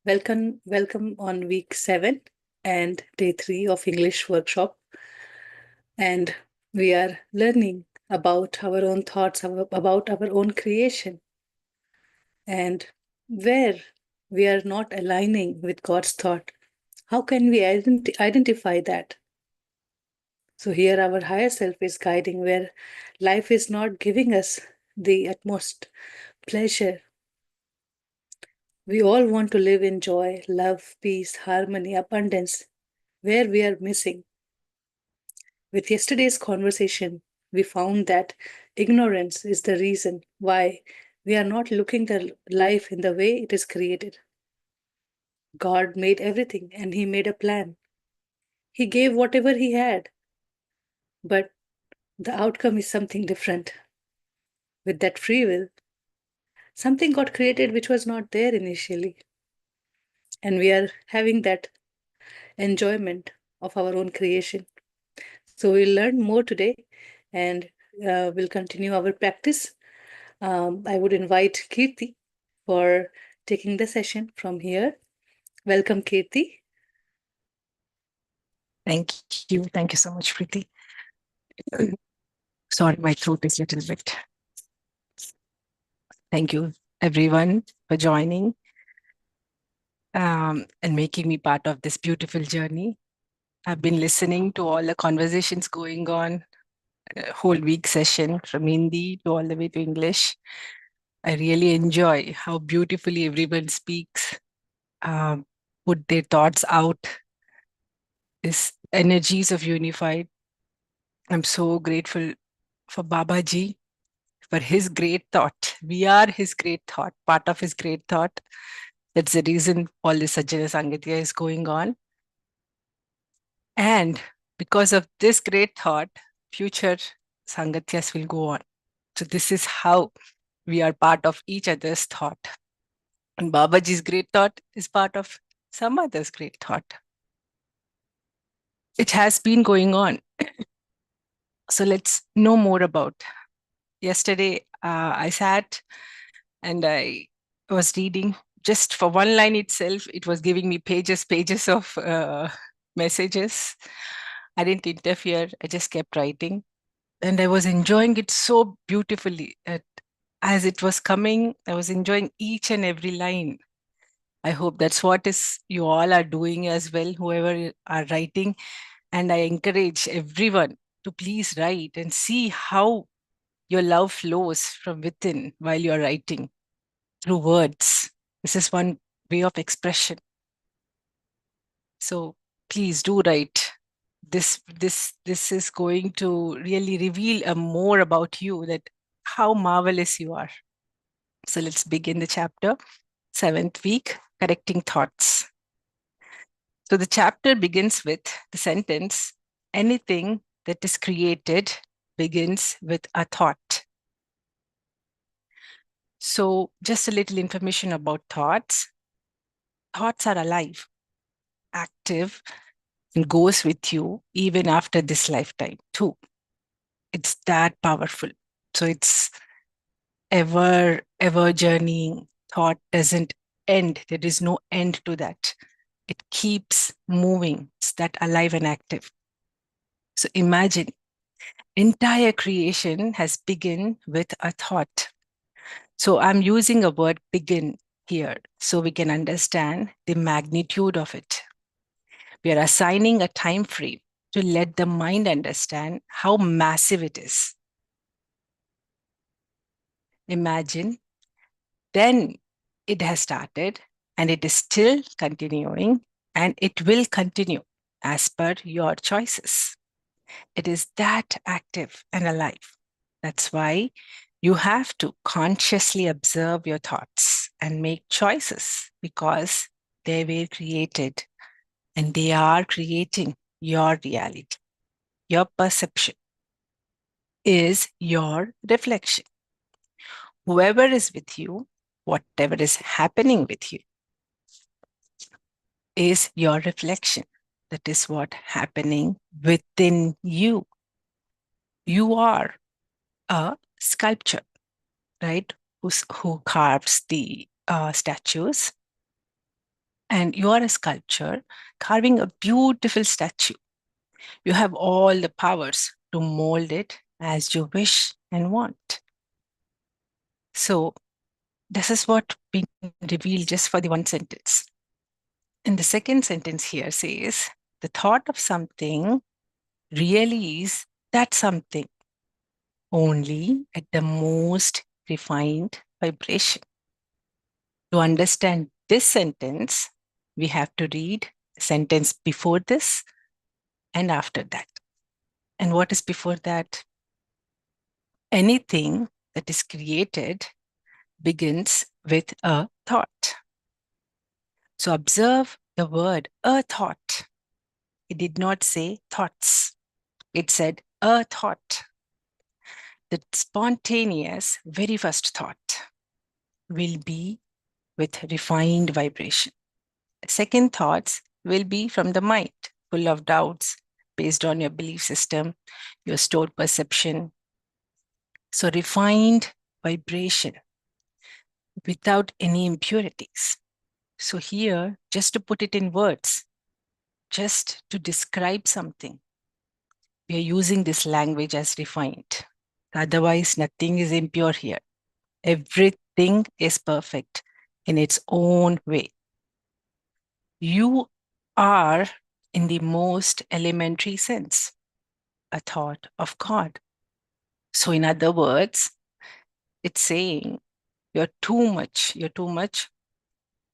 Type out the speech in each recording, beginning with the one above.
Welcome on week 7 and day 3 of English workshop. And we are learning about our own thoughts, about our own creation, and where we are not aligning with God's thought. How can we identify that? So, here our higher self is guiding where life is not giving us the utmost pleasure. We all want to live in joy, love, peace, harmony, abundance, where we are missing. With yesterday's conversation, we found that ignorance is the reason why we are not looking at life in the way it is created. God made everything and He made a plan. He gave whatever He had, but the outcome is something different. With that free will, something got created which was not there initially. And we are having that enjoyment of our own creation. So we'll learn more today and we'll continue our practice. I would invite Kirti for taking the session from here. Welcome, Kirti. Thank you. Thank you so much, Preeti. Sorry, my throat is a little bit. Thank you, everyone, for joining and making me part of this beautiful journey. I've been listening to all the conversations going on, whole week session from Hindi to all the way to English. I really enjoy how beautifully everyone speaks, put their thoughts out, this energies of unified. I'm so grateful for Babaji, for his great thought. We are his great thought, part of his great thought. That's the reason all this Sajjana Sangatya is going on. And because of this great thought, future Sangatyas will go on. So this is how we are part of each other's thought. And Babaji's great thought is part of some other's great thought. It has been going on. So let's know more about. Yesterday, I sat and I was reading just for one line itself. It was giving me pages of messages. I didn't interfere. I just kept writing. And I was enjoying it so beautifully. As it was coming, I was enjoying each and every line. I hope that's what is you all are doing as well, whoever are writing. And I encourage everyone to please write and see how your love flows from within while you're writing through words. This is one way of expression. So please do write. This is going to really reveal more about you, that how marvelous you are. So let's begin the chapter, 7th week, correcting thoughts. So the chapter begins with the sentence, anything that is created begins with a thought. So just a little information about thoughts. Thoughts are alive, active, and goes with you even after this lifetime too. It's that powerful. So it's ever journeying. Thought doesn't end. There is no end to that. It keeps moving. It's that alive and active. So imagine, entire creation has begun with a thought. So I'm using a word begin here so we can understand the magnitude of it. We are assigning a time frame to let the mind understand how massive it is. Imagine, then it has started and it is still continuing and it will continue as per your choices. It is that active and alive. That's why you have to consciously observe your thoughts and make choices, because they were created and they are creating your reality. Your perception is your reflection. Whoever is with you, whatever is happening with you, is your reflection. That is what happening within you. You are a sculpture, right? Who carves the statues. and you are a sculptor carving a beautiful statue. You have all the powers to mold it as you wish and want. So this is what being revealed just for the one sentence. And the second sentence here says, the thought of something really is that something only at the most refined vibration. To understand this sentence, we have to read the sentence before this and after that. And what is before that? Anything that is created begins with a thought. So observe the word a thought. It did not say thoughts. It said a thought. The spontaneous, very first thought will be with refined vibration. Second thoughts will be from the mind, full of doubts based on your belief system, your stored perception. So refined vibration without any impurities. So here, just to put it in words, just to describe something, we are using this language as refined. Otherwise, nothing is impure here. Everything is perfect in its own way. You are, in the most elementary sense, a thought of God. So, in other words, it's saying you're too much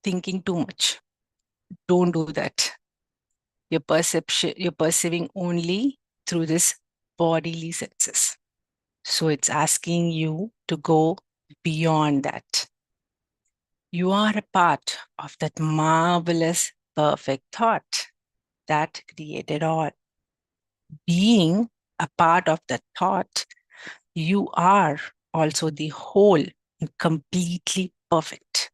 thinking too much. Don't do that. Your perception, you're perceiving only through this bodily senses. So it's asking you to go beyond that. You are a part of that marvelous, perfect thought that created all. Being a part of that thought, you are also the whole and completely perfect.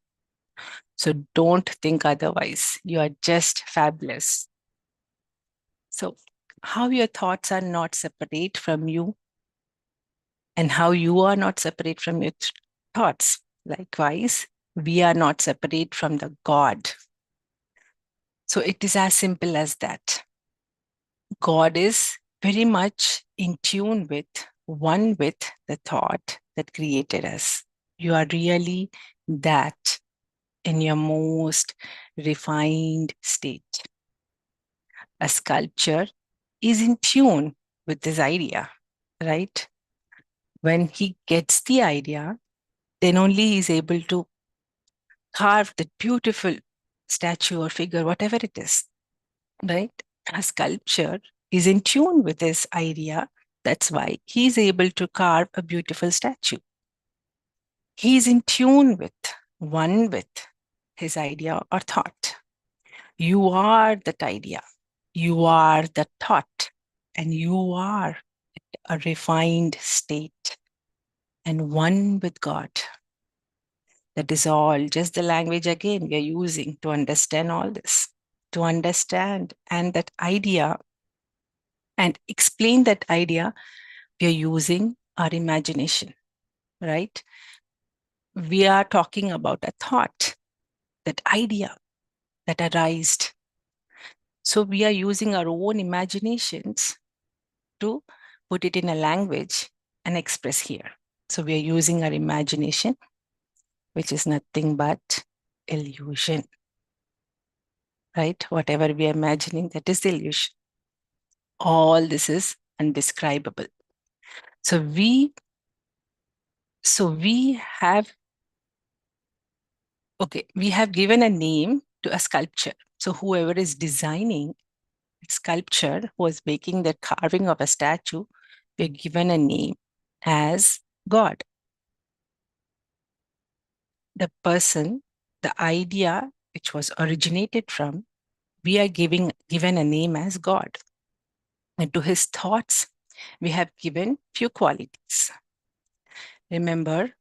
So don't think otherwise. You are just fabulous. So, how your thoughts are not separate from you and how you are not separate from your thoughts. Likewise, we are not separate from the God. So it is as simple as that. God is very much in tune with, one with the thought that created us. You are really that in your most refined state. A sculpture is in tune with this idea, right? When he gets the idea, then only he is able to carve that beautiful statue or figure, whatever it is, right? A sculpture is in tune with this idea. That's why he's able to carve a beautiful statue. He's in tune with, one with his idea or thought. You are that idea. You are the thought. And you are a refined state and one with God. That is all, just the language again we are using to understand all this, to understand and that idea and explain that idea, we are using our imagination, right? We are talking about a thought, that idea that arised. So we are using our own imaginations to put it in a language and express here. So we are using our imagination, which is nothing but illusion, right? Whatever we are imagining, that is the illusion. All this is undescribable. So we have, okay, we have given a name to a sculpture. So whoever is designing sculpture, who is making the carving of a statue, we're given a name as God. The person, the idea which was originated from, we are given a name as God. And to his thoughts, we have given few qualities. Remember,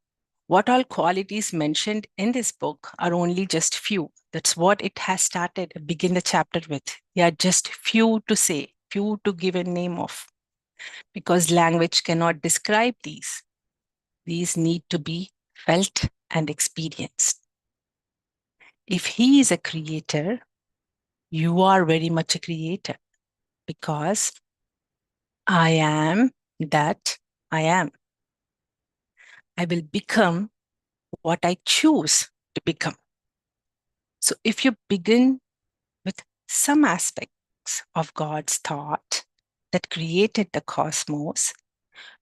what all qualities mentioned in this book are only just few. That's what it has started, begin the chapter with. They are just few to say, few to give a name of, because language cannot describe these. These need to be felt and experienced. If he is a creator, you are very much a creator, because I am that I am. I will become what I choose to become. So if you begin with some aspects of God's thought that created the cosmos,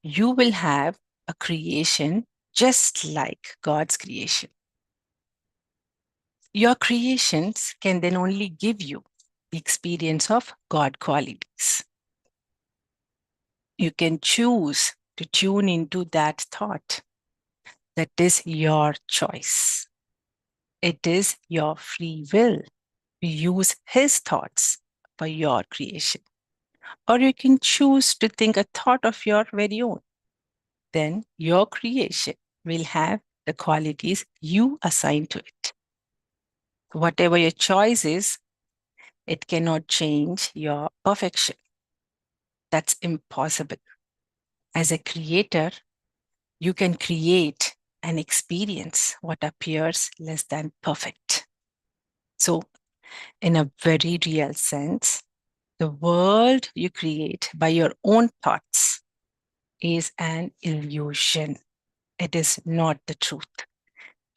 you will have a creation just like God's creation. Your creations can then only give you the experience of God qualities. You can choose to tune into that thought. That is your choice. It is your free will to use His thoughts for your creation. Or you can choose to think a thought of your very own. Then your creation will have the qualities you assign to it. Whatever your choice is, it cannot change your perfection. That's impossible. As a creator, you can create and experience what appears less than perfect. So, in a very real sense, the world you create by your own thoughts is an illusion. It is not the truth.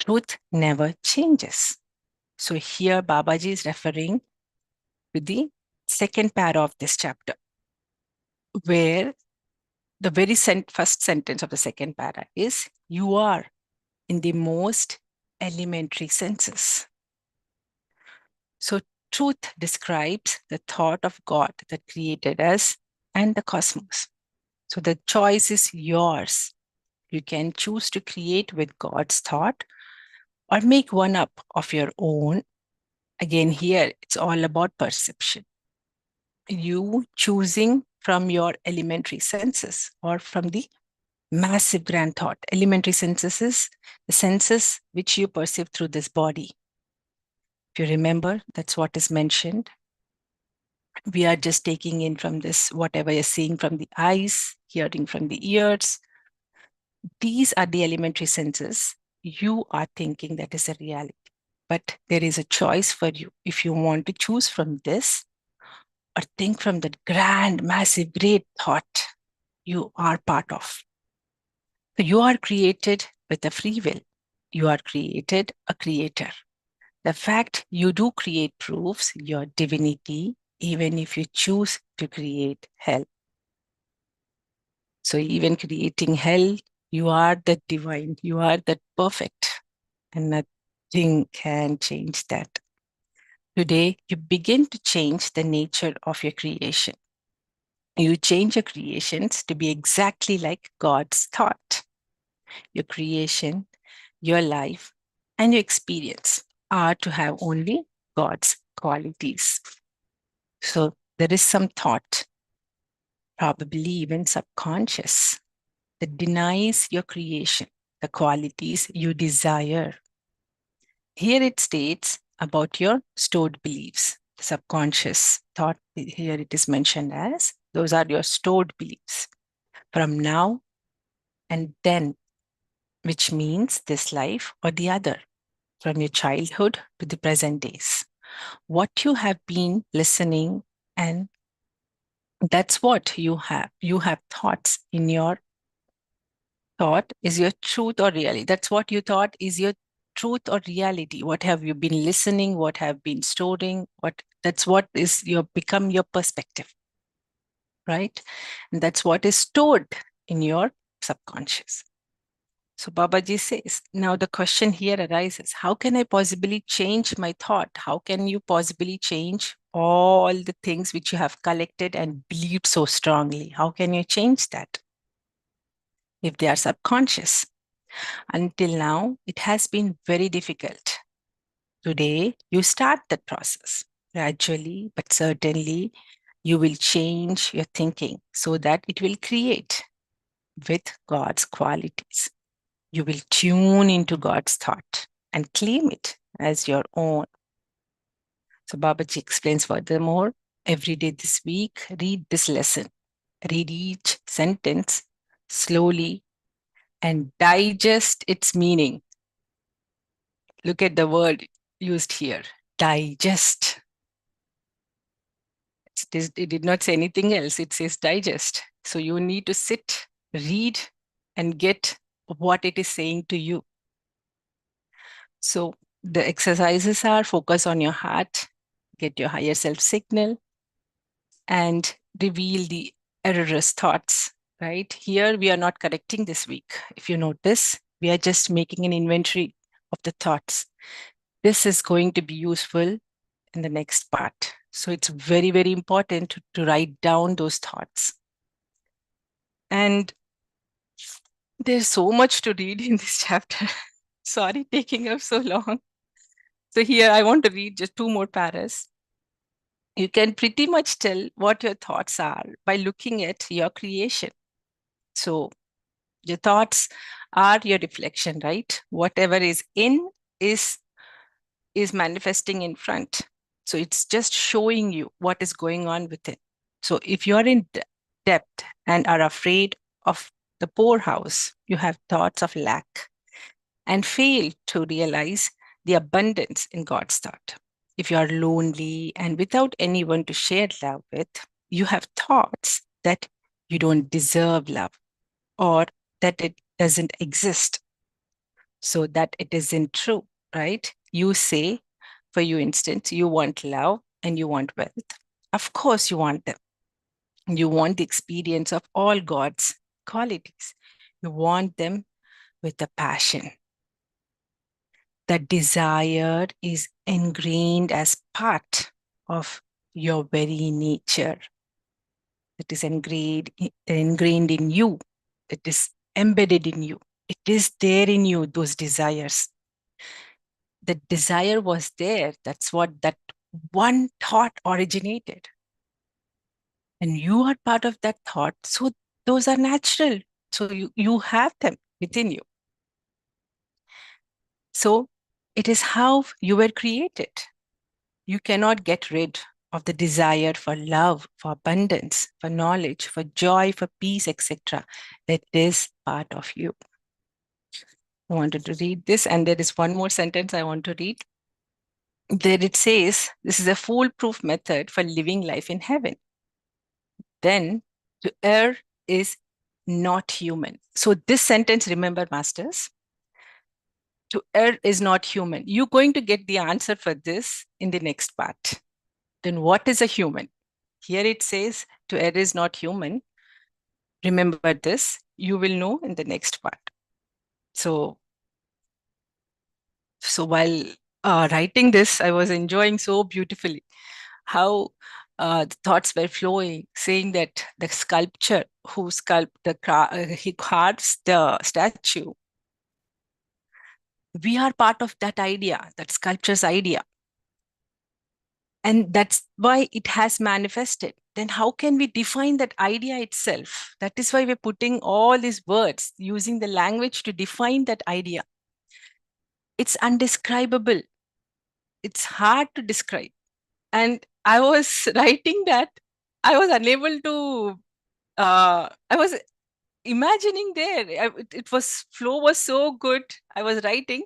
Truth never changes. So here Babaji is referring to the second para of this chapter, where the very first sentence of the second para is, you are in the most elementary senses. So truth describes the thought of God that created us and the cosmos. So the choice is yours. You can choose to create with God's thought or make one up of your own. Again, here it's all about perception. You choosing from your elementary senses or from the massive grand thought. Elementary senses is the senses which you perceive through this body. If you remember, that's what is mentioned. We are just taking in from this, whatever you're seeing from the eyes, hearing from the ears. These are the elementary senses. You are thinking that is a reality. But there is a choice for you. If you want to choose from this or think from the grand, massive, great thought you are part of. So you are created with a free will. You are created a creator. The fact you do create proves your divinity, even if you choose to create hell. So even creating hell, you are the divine, you are the perfect, and nothing can change that. Today, you begin to change the nature of your creation. You change your creations to be exactly like God's thought. Your creation, your life, and your experience are to have only God's qualities. So there is some thought, probably even subconscious, that denies your creation, the qualities you desire. Here it states about your stored beliefs, subconscious thought. Here it is mentioned as those are your stored beliefs from now and then, which means this life or the other, from your childhood to the present days. What you have been listening, and that's what you have. You have thoughts in your thought is your truth or reality. That's what you thought is your truth or reality. What have you been listening? What have been storing? That's what is your become your perspective, right? And that's what is stored in your subconscious. So Babaji says, now the question here arises, how can I possibly change my thought? How can you possibly change all the things which you have collected and believed so strongly? How can you change that if they are subconscious? Until now, it has been very difficult. Today, you start that process. Gradually, but certainly, you will change your thinking so that it will create with God's qualities. You will tune into God's thought and claim it as your own. So Babaji explains furthermore, every day this week, read this lesson. Read each sentence slowly and digest its meaning. Look at the word. used here. Digest. It did not say anything else. It says digest. So you need to sit, read, and get what it is saying to you. So the exercises are focus on your heart, get your higher self signal, and reveal the erroneous thoughts, right? Here, we are not correcting this week. If you notice, we are just making an inventory of the thoughts. This is going to be useful in the next part. So it's very, very important to write down those thoughts. And there's so much to read in this chapter. Sorry, taking up so long. So here I want to read just 2 more paras. You can pretty much tell what your thoughts are by looking at your creation. So your thoughts are your reflection, right? Whatever is in is manifesting in front. So it's just showing you what is going on within. So if you're in depth and are afraid of the poorhouse, you have thoughts of lack and fail to realize the abundance in God's thought. If you are lonely and without anyone to share love with, you have thoughts that you don't deserve love or that it doesn't exist, so that it isn't true, right? You say, for you instance, you want love and you want wealth. Of course, you want them. You want the experience of all God's qualities. You want them with a passion. The desire is ingrained as part of your very nature. It is ingrained in you. It is embedded in you. It is there in you, those desires. The desire was there. That's what that one thought originated. And you are part of that thought. So those are natural. So you have them within you. So it is how you were created. You cannot get rid of the desire for love, for abundance, for knowledge, for joy, for peace, etc. That is part of you. I wanted to read this, and there is one more sentence I want to read. There it says, this is a foolproof method for living life in heaven. Then to err is not human. So this sentence, remember, masters, to err is not human. You're going to get the answer for this in the next part. Then what is a human? Here it says to err is not human. Remember this, you will know in the next part. So while writing this, I was enjoying so beautifully how the thoughts were flowing, saying that the sculpture who he carves the statue, we are part of that idea, that sculpture's idea. And that's why it has manifested. Then how can we define that idea itself? That is why we're putting all these words, using the language to define that idea. It's undescribable. It's hard to describe. And I was writing that, I was unable to, I was imagining there. It was, flow was so good. I was writing.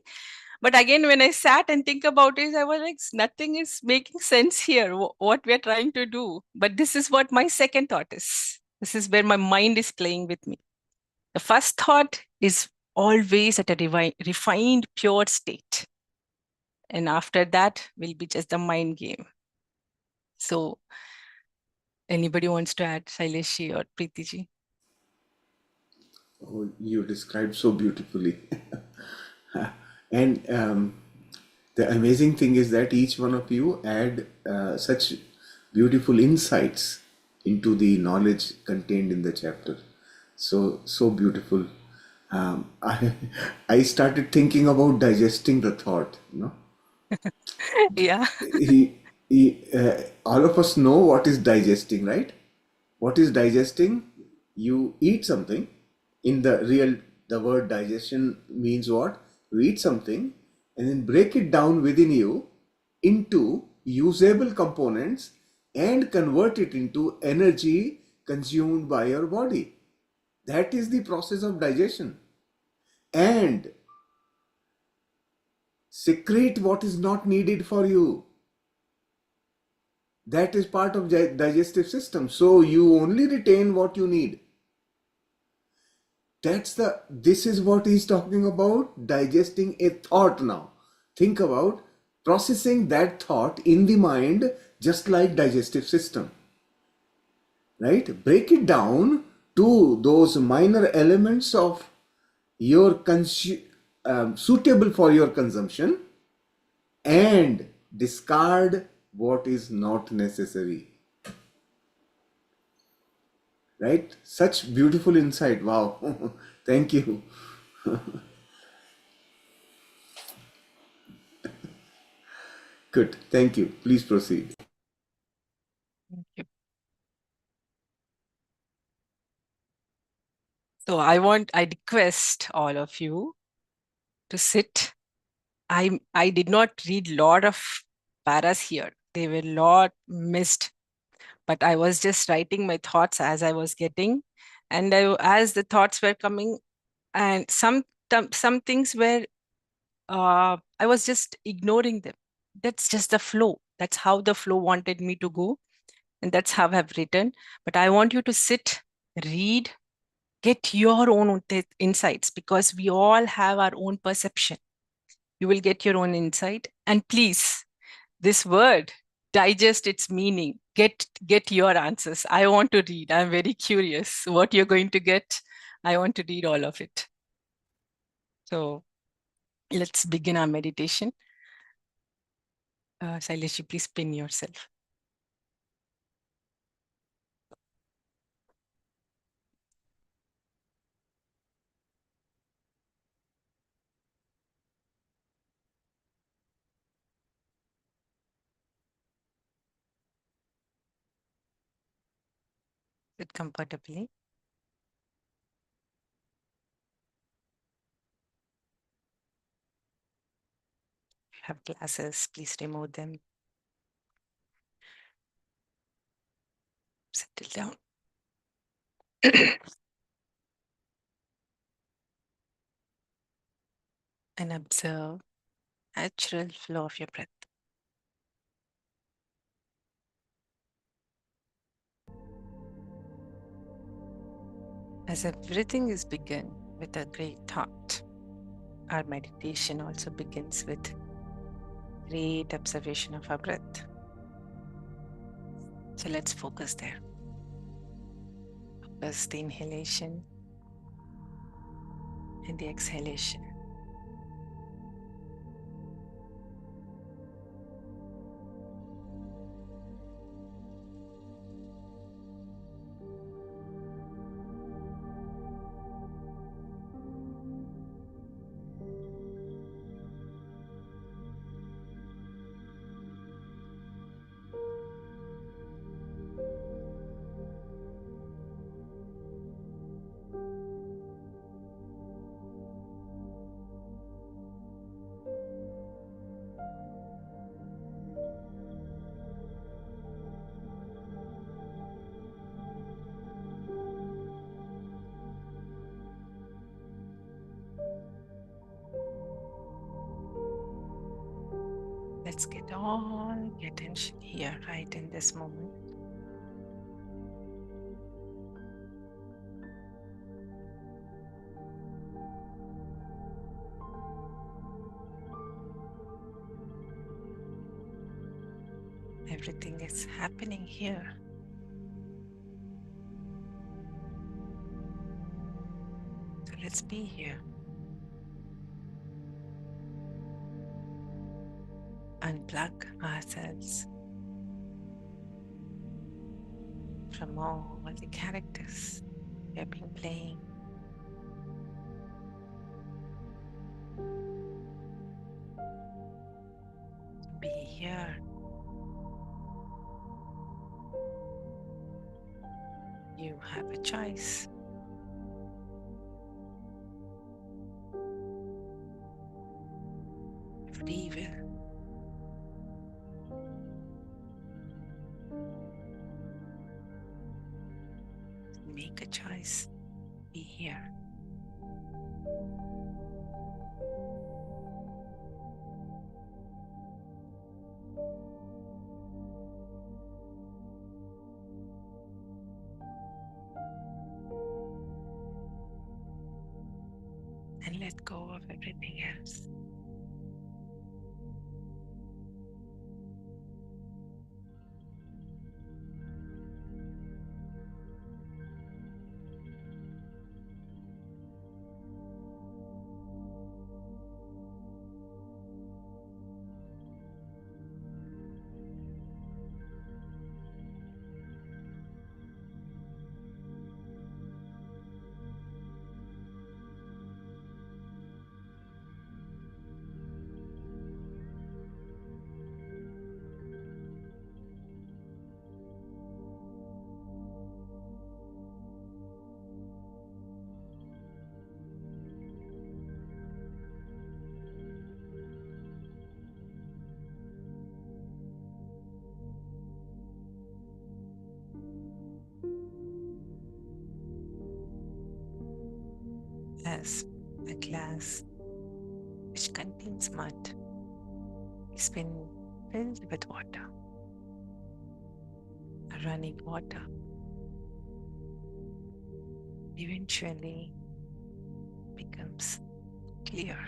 But again, when I sat and think about it, I was like, nothing is making sense here, what we're trying to do. But this is what my second thought is. This is where my mind is playing with me. The first thought is always at a refined, pure state. And after that will be just the mind game. So anybody wants to add, Shaileshi or Preetiji? Oh, you described so beautifully. And the amazing thing is that each one of you add such beautiful insights into the knowledge contained in the chapter. So beautiful. I I started thinking about digesting the thought. Yeah. All of us know what is digesting, right? What is digesting? You eat something. In the real, the word digestion means what? You eat something and then break it down within you into usable components and convert it into energy consumed by your body. That is the process of digestion. And secrete what is not needed for you. That is part of digestive system. So you only retain what you need. This is what he's talking about, digesting a thought now. Think about processing that thought in the mind just like digestive system. Right? Break it down to those minor elements of your suitable for your consumption and discard what is not necessary. Right? Such beautiful insight. Wow. Thank you. Good. Thank you. Please proceed. Thank you. So I request all of you to sit. I did not read lot of paras here. They were lot missed, but I was just writing my thoughts as I was getting, and as the thoughts were coming, and some things were I was just ignoring them. That's just the flow. That's how the flow wanted me to go, and that's how I've written. But I want you to sit, read, get your own insights, because we all have our own perception. You will get your own insight, and please, this word, digest its meaning. Get your answers. I want to read. I'm very curious what you're going to get. I want to read all of it. So let's begin our meditation. Shailesh, please pin yourself. Sit comfortably. If you have glasses, please remove them. Settle down. And observe natural flow of your breath. As everything is begun with a great thought, our meditation also begins with great observation of our breath. So let's focus there. Focus the inhalation and the exhalation. Let's get all the attention here, right in this moment. Everything is happening here. So let's be here. Unplug ourselves from all the characters we have been playing. Be here. You have a choice. Free will. Make a choice. Be here. and let go of everything else. As a glass which contains mud is been filled with water, running water eventually becomes clear.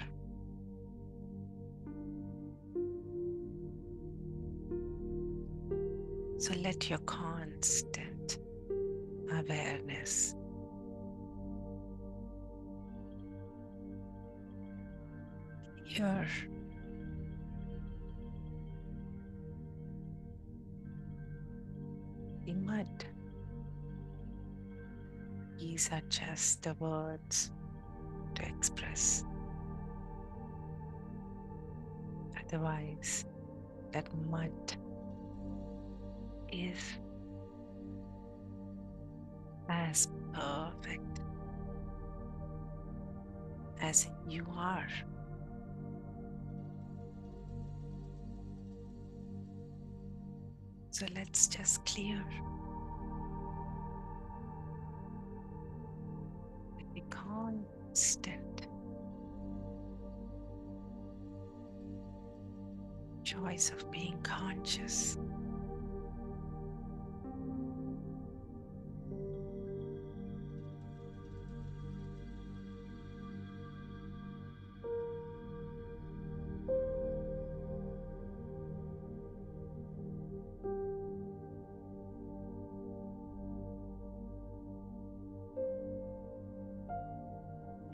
So let your constant awareness here the mud. These are just the words to express. Otherwise, that mud is as perfect as you are. So let's just clear with the constant choice of being conscious.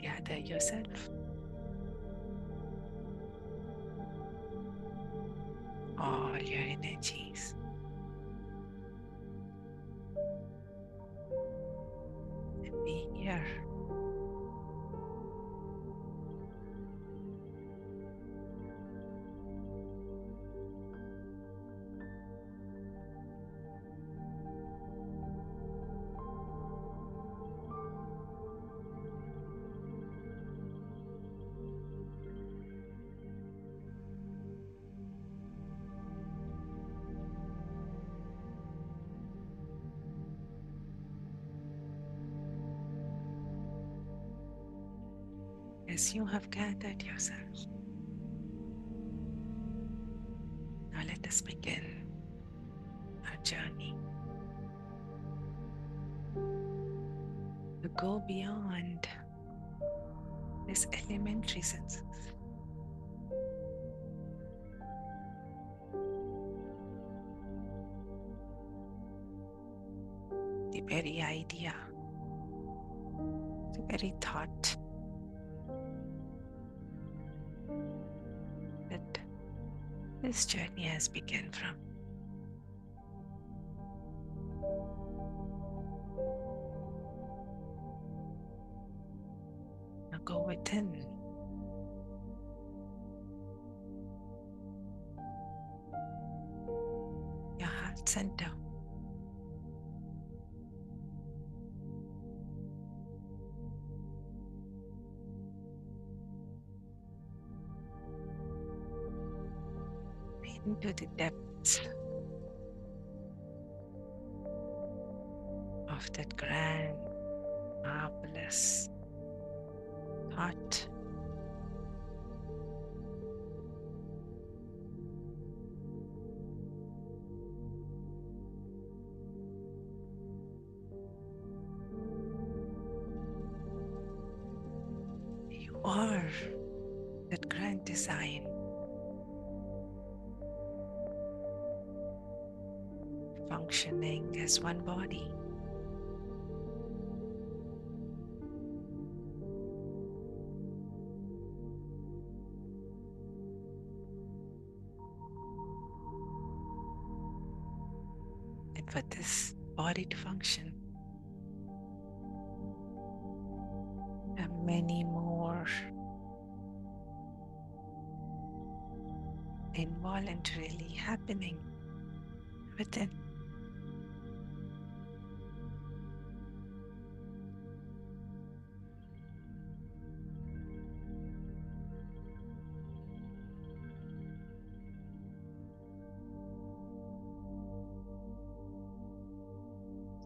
Gather yourself. All your energies. And be here. As you have gathered yourself, now let us begin our journey to go beyond these elementary senses. The very idea, the very thought that this journey has begun from. Now go within. Your heart center. Into the depths of that grand, marvelous thought. You or that grand design, functioning as one body. And for this body to function, there are many more involuntarily happening within.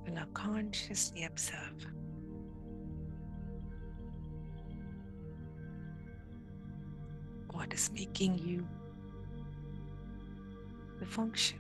So now consciously observe what is making you to function.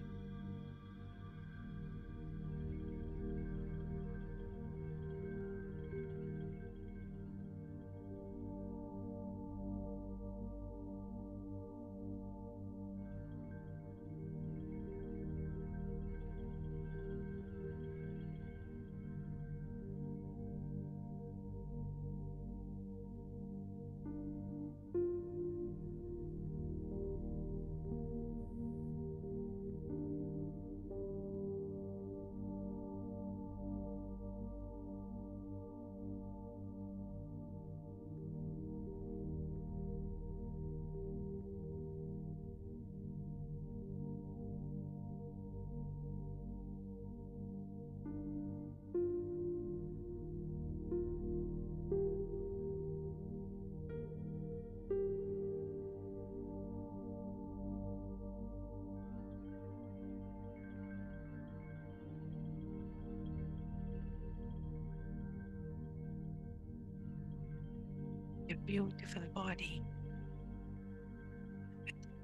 Your beautiful body,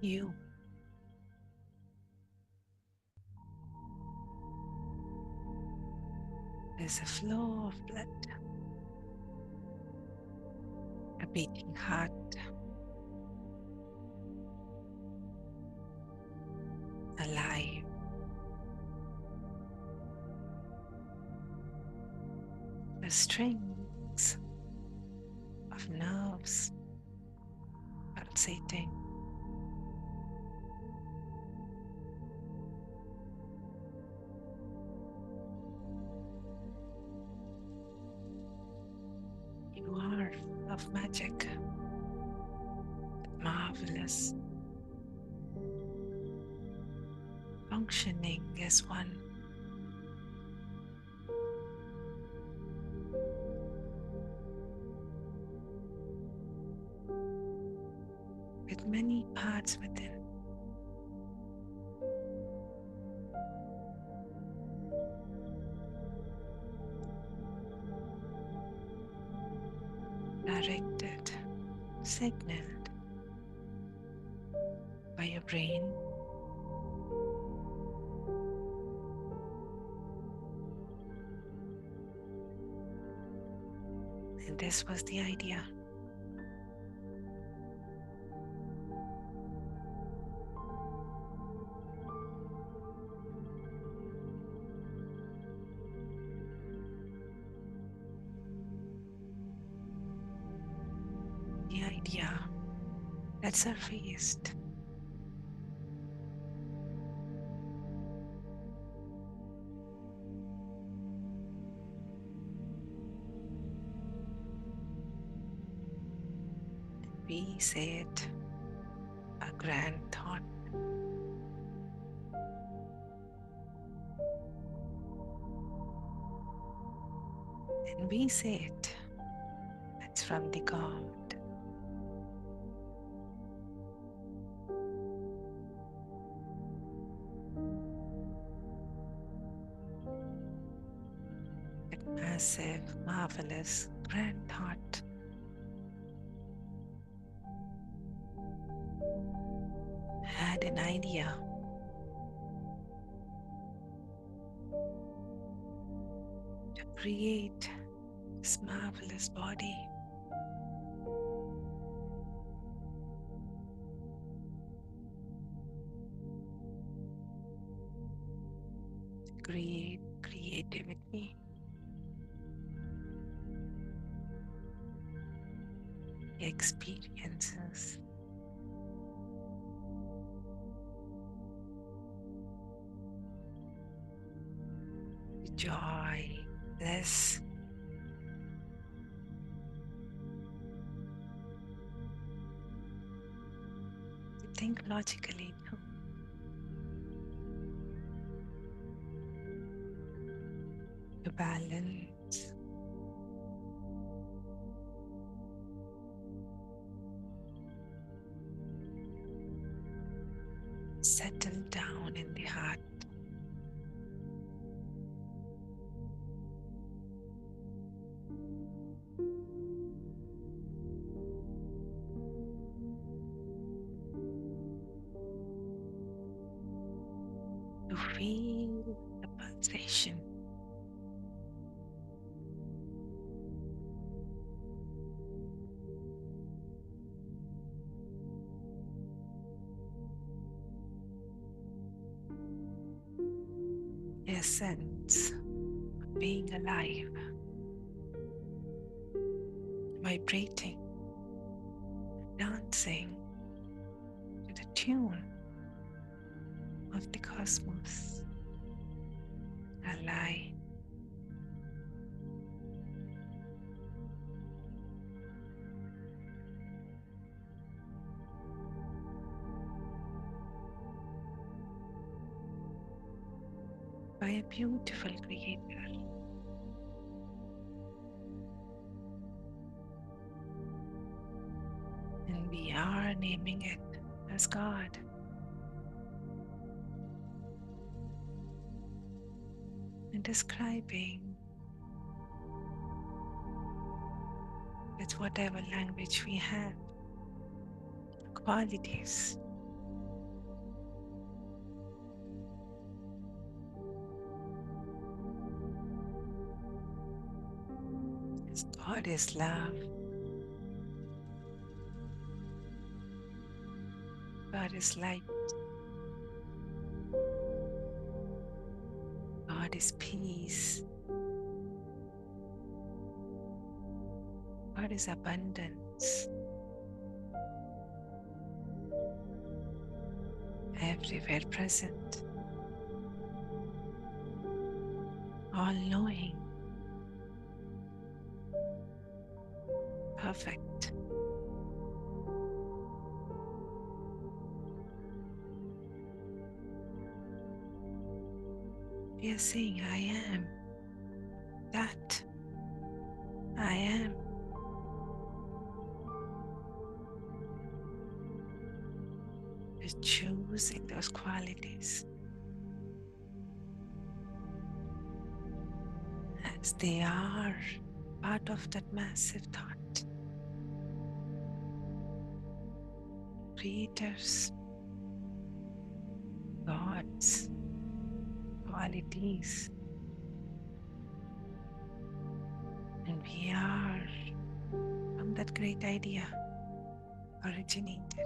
you. There's a flow of blood, a beating heart, alive. The strings of nerves pulsating. You are full of magic, marvelous, functioning as one. With many parts within. Directed, signaled by your brain, and this was the idea. The idea that surfaced. We say it, a grand thought. And we say it, it's from the God. That massive, marvelous, grand thought. Had an idea to create this marvelous body Create creativity. Experiences. Joy, bliss. You think logically too. You balance. Settle down in the heart. To feel the pulsation. The essence of being alive. Vibrating, dancing to the tune of the cosmos. Alive. By a beautiful creator. And we are naming it as God. And describing with whatever language we have qualities. As God is love. God is light. God is peace. God is abundance. Everywhere present. All knowing. Perfect. We are saying, I am that. I am. We're choosing those qualities as they are part of that massive thought. Creators, gods, qualities. And we are from that great idea originated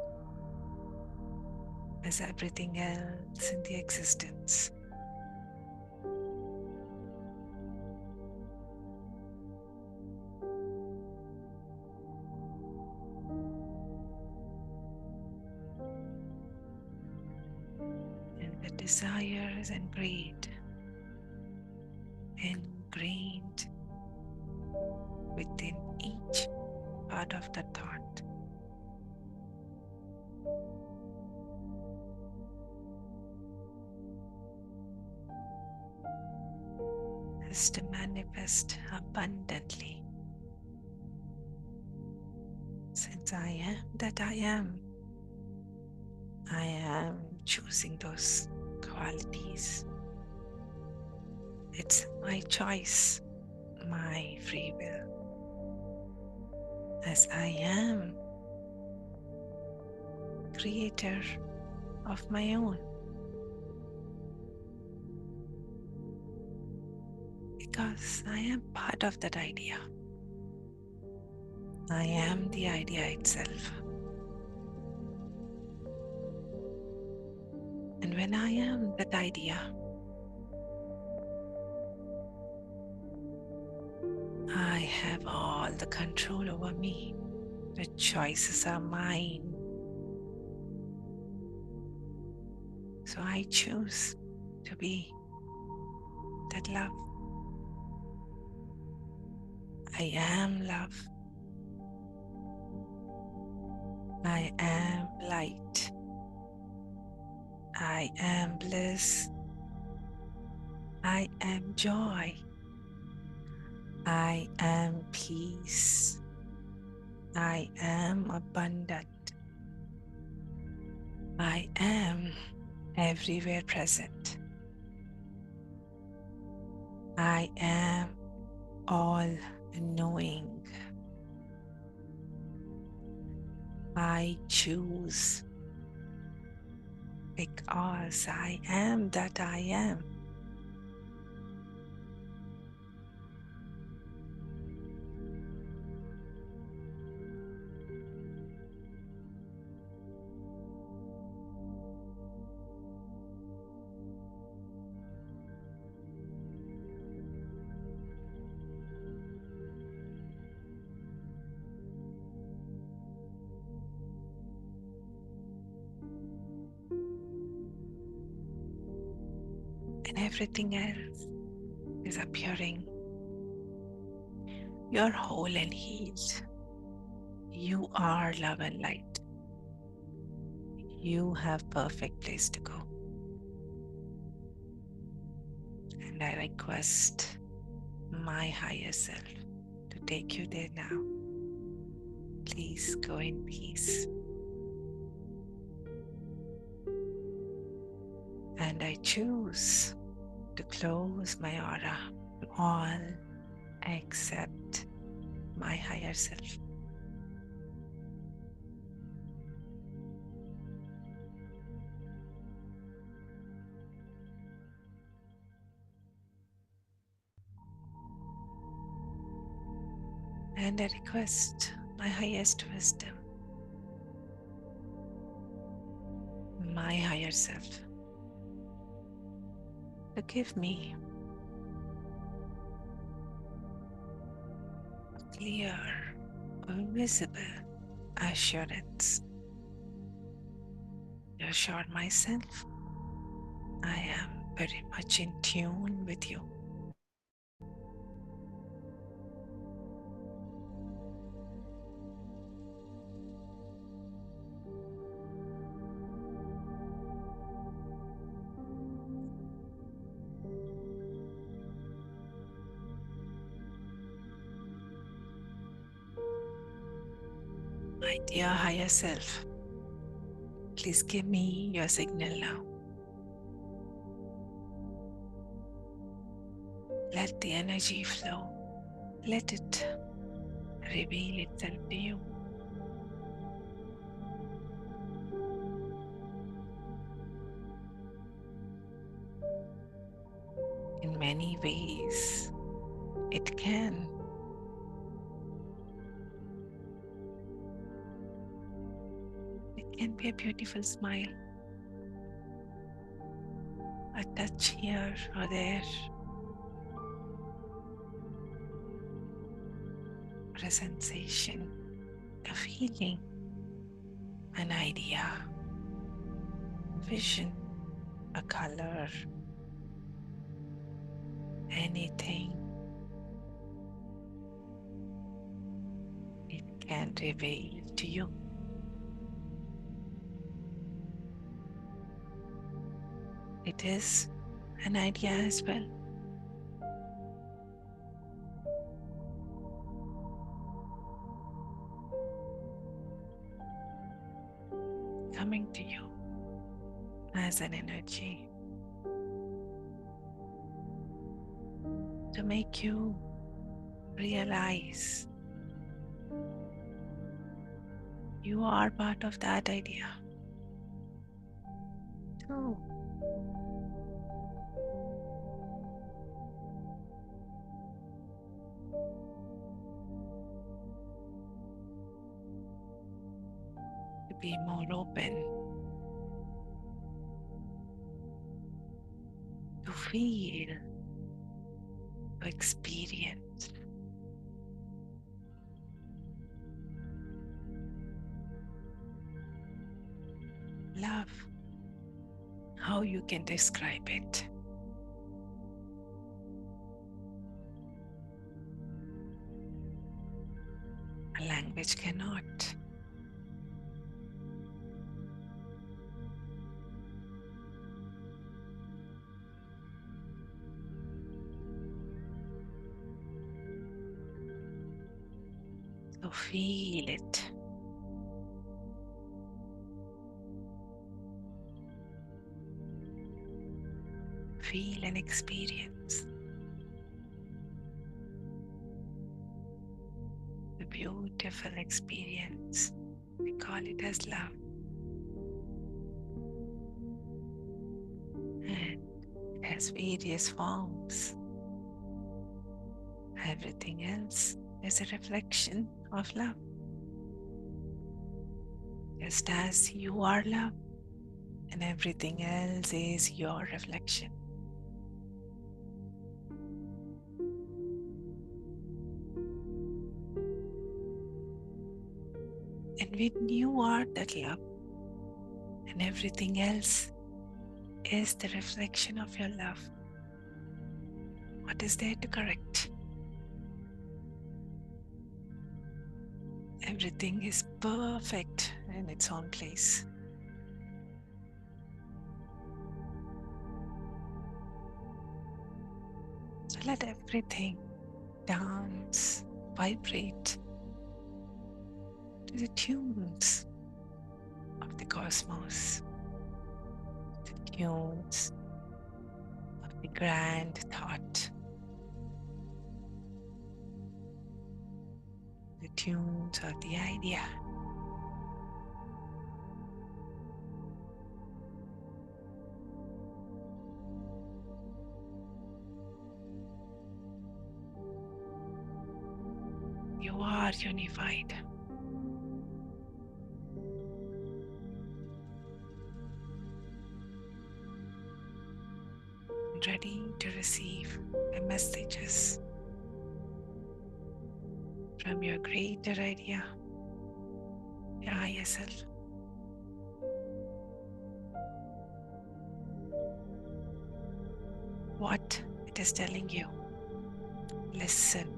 as everything else in the existence. And the desires and greed ingrained within each part of the thought. Is to manifest abundantly. Since I am that I am choosing those qualities. It's my choice, my free will. As I am creator of my own. Because I am part of that idea. I am the idea itself. And when I am that idea, I have all the control over me. The choices are mine. So I choose to be that love. I am love. I am light. I am bliss. I am joy. I am peace. I am abundant. I am everywhere present. I am all knowing. I choose because I am that I am. And everything else is appearing. You're whole and healed. You are love and light. You have perfect place to go. And I request my higher self to take you there now. Please go in peace. And I choose to close my aura to all except my higher self. And I request my highest wisdom, my higher self, to give me a clear, visible assurance to assure myself I am very much in tune with you. My dear higher self, please give me your signal now. Let the energy flow. Let it reveal itself to you. In many ways, it can. It can be a beautiful smile, a touch here or there, or a sensation, a feeling, an idea, a vision, a color, anything. It can reveal to you. It is an idea as well. Coming to you as an energy to make you realize you are part of that idea too. To be more open, to feel, to experience love, how you can describe it. A language cannot. So feel it. Feel and experience the beautiful experience. We call it as love. And it has various forms. Everything else is a reflection of love. Just as you are love, and everything else is your reflection. And when you are that love, and everything else is the reflection of your love, what is there to correct? Everything is perfect in its own place. So let everything dance, vibrate to the tunes of the cosmos, the tunes of the grand thought, the tunes of the idea. You are unified. And ready to receive the messages from your greater idea, your higher self. What it is telling you, listen.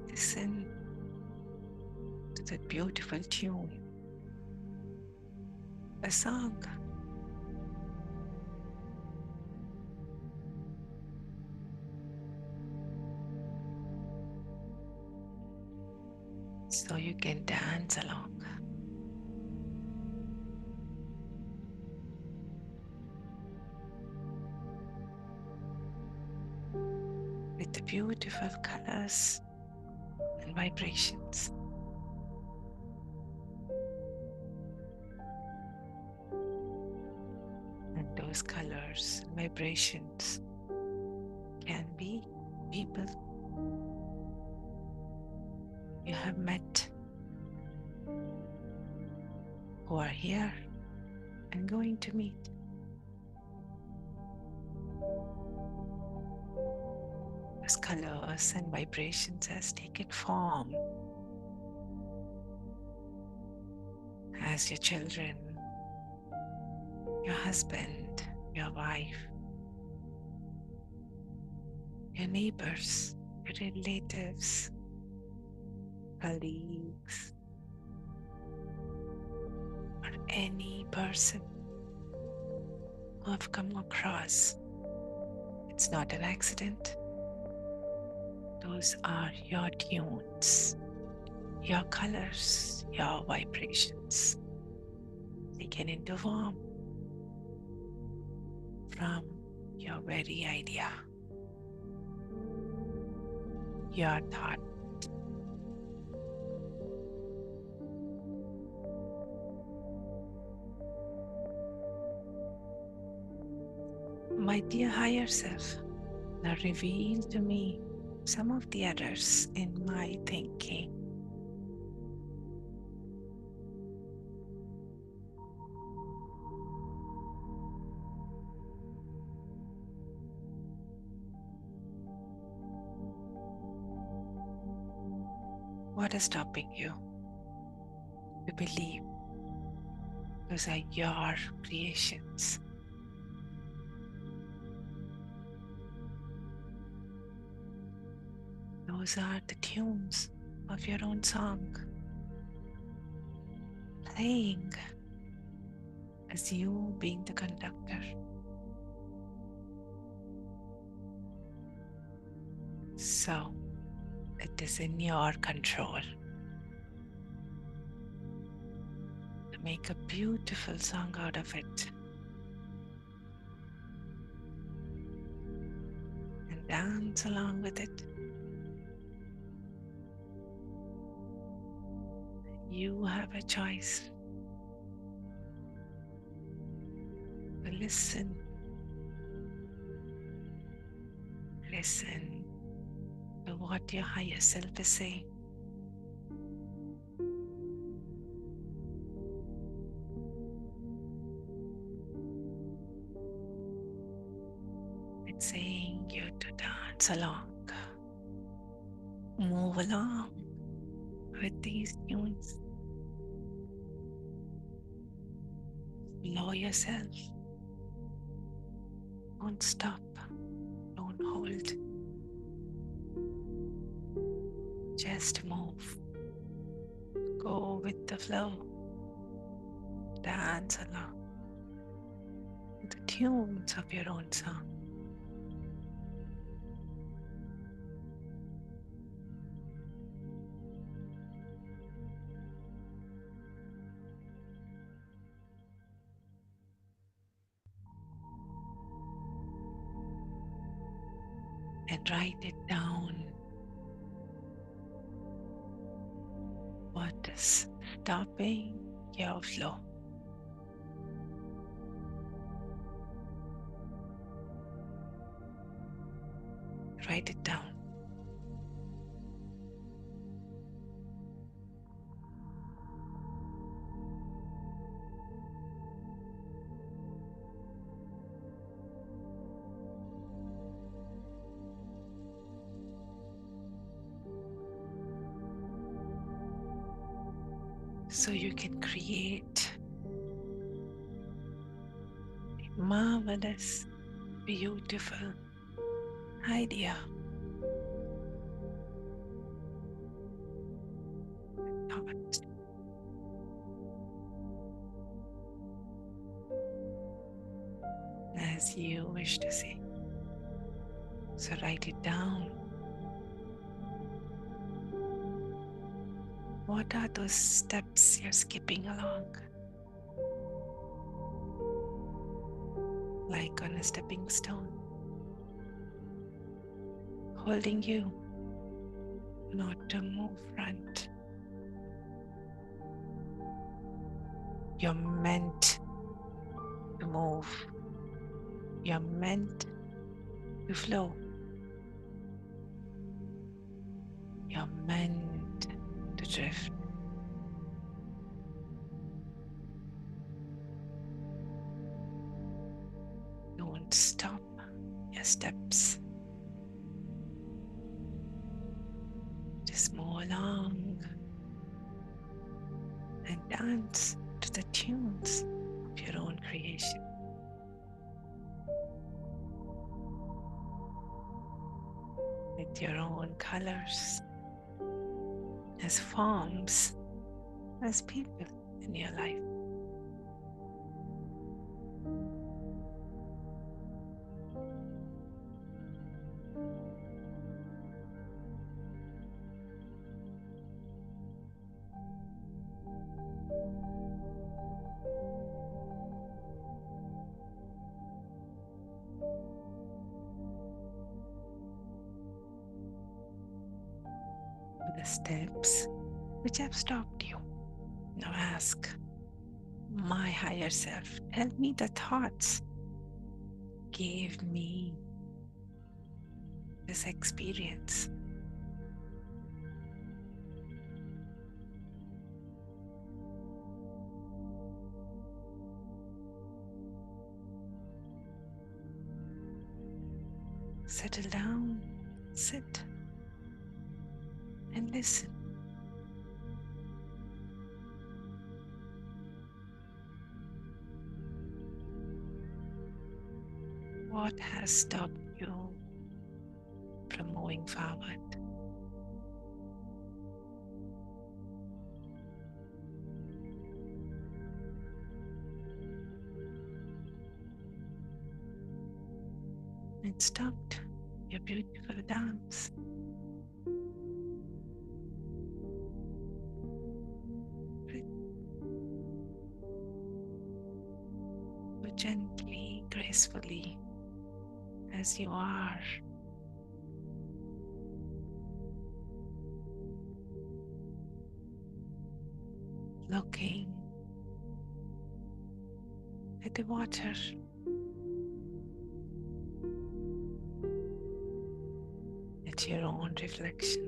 Listen to that beautiful tune, a song. So you can dance along. With the beautiful colors and vibrations. And those colors and vibrations can be people you have met who are here and going to meet. Those colors and vibrations has taken form as your children, your husband, your wife, your neighbors, your relatives, colleagues, or any person who have come across. It's not an accident. Those are your tunes, your colors, your vibrations, taken into form from your very idea, your thought. My dear higher self, now reveal to me some of the errors in my thinking. What is stopping you to believe those are your creations? Those are the tunes of your own song, playing as you being the conductor. So it is in your control to make a beautiful song out of it and dance along with it. You have a choice to listen. Listen to what your higher self is saying. It's saying you to dance along, move along with these tunes. Flow yourself. Don't stop. Don't hold. Just move. Go with the flow. Dance along with the tunes of your own song. And write it down. What is stopping your flow? Write it down. So you can create a marvelous, beautiful idea, thought, as you wish to see. So write it down. What are those steps you're skipping along? Like on a stepping stone, holding you not to move front. You're meant to move. You're meant to flow. You're meant to drift. Don't stop your steps. Just move along and dance to the tunes of your own creation. With your own colors, as forms, as people in your life. The steps which have stopped you. Now ask, my higher self, tell me the thoughts. Give me this experience. Settle down, sit, and listen. What has stopped you from moving forward? And stopped your beautiful dance. So gently, gracefully, as you are. Looking at the water, at your own reflection.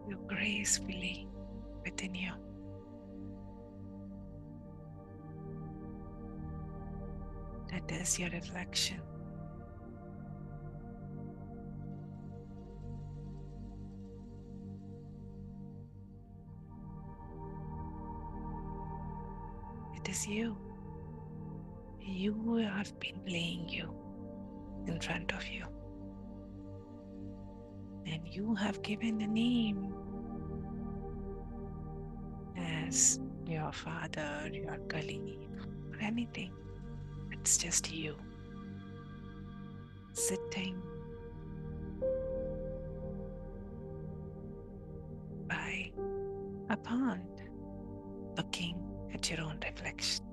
You gracefully within you. That is your reflection. It is you. You have been playing you in front of you. And you have given a name as your father, your colleague, or anything. It's just you sitting by a pond, looking at your own reflection.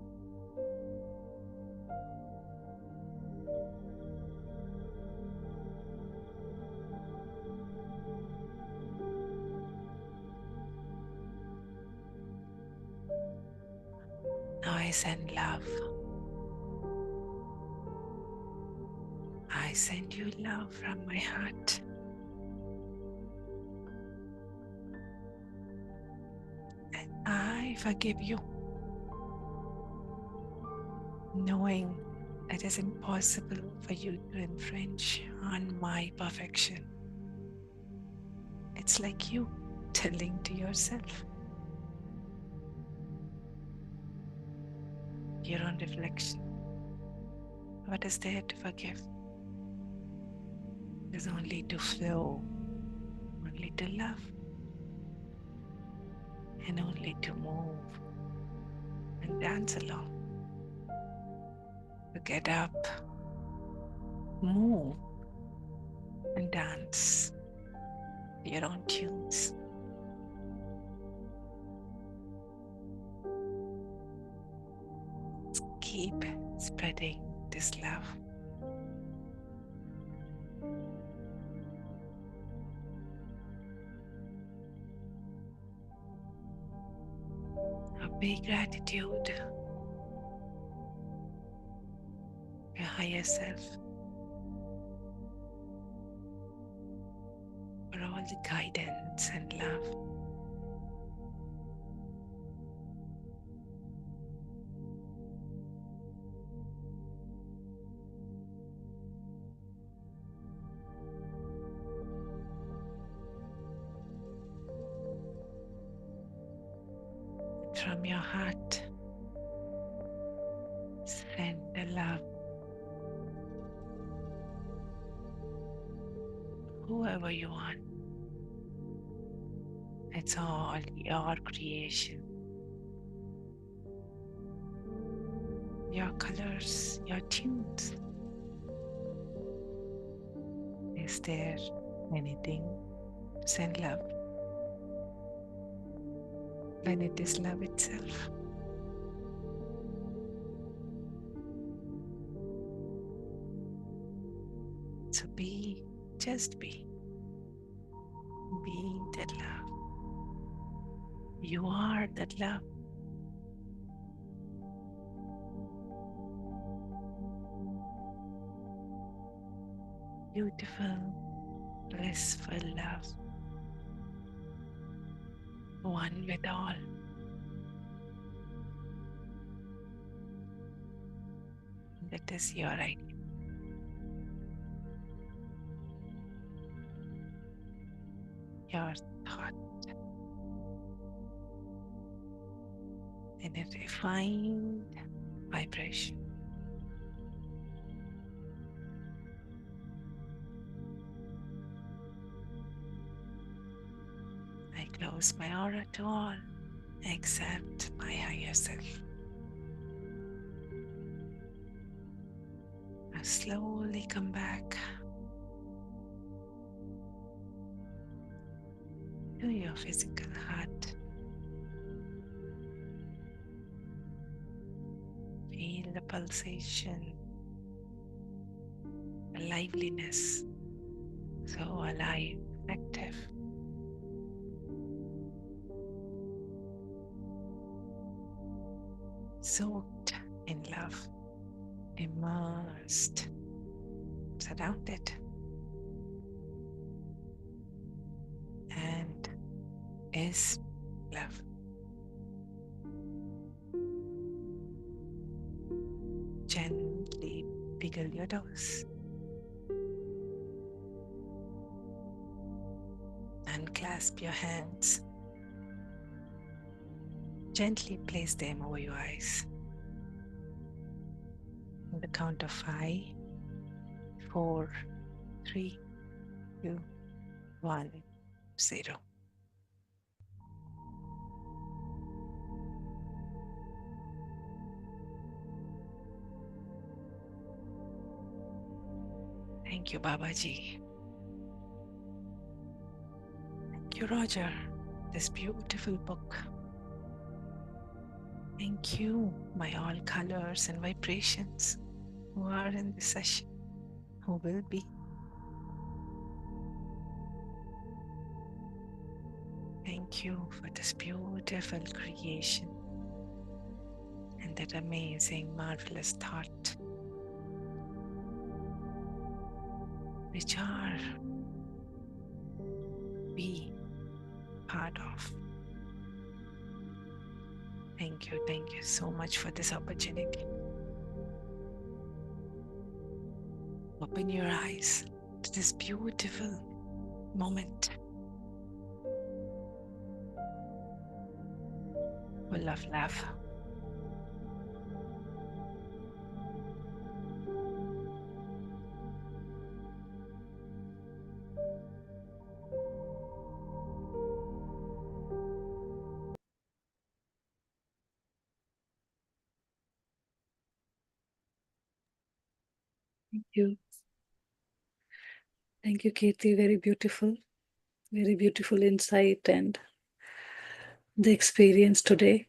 Now I send love. I send you love from my heart. And I forgive you, knowing it is impossible for you to infringe on my perfection. It's like you telling to yourself, your own reflection. What is there to forgive? There's only to flow, only to love, and only to move and dance along. To get up, move, and dance your own tunes. Keep spreading this love. A big gratitude, your higher self, for all the guidance and love. From your heart, send the love. Whoever you want, it's all your creation. Your colors, your tunes. Is there anything to send love? when it is love itself. So be, just be that love. You are that love. Beautiful, blissful love. One with all. That is your idea. Your thought in a refined vibration. I close my aura to all except my higher self. I slowly come back to your physical heart. Feel the pulsation, the liveliness, so alive, active. Soaked in love, immersed, surrounded, and is love. Gently wiggle your toes and clasp your hands. Gently place them over your eyes. On the count of 5, 4, 3, 2, 1, 0. Thank you, Babaji. Thank you, Roger. This beautiful book. Thank you, my all colors and vibrations who are in this session, who will be. Thank you for this beautiful creation and that amazing, marvelous thought, which are we part of. Thank you so much for this opportunity. Open your eyes to this beautiful moment full of love. Thank you. Thank you, Kirti. Very beautiful insight and the experience today.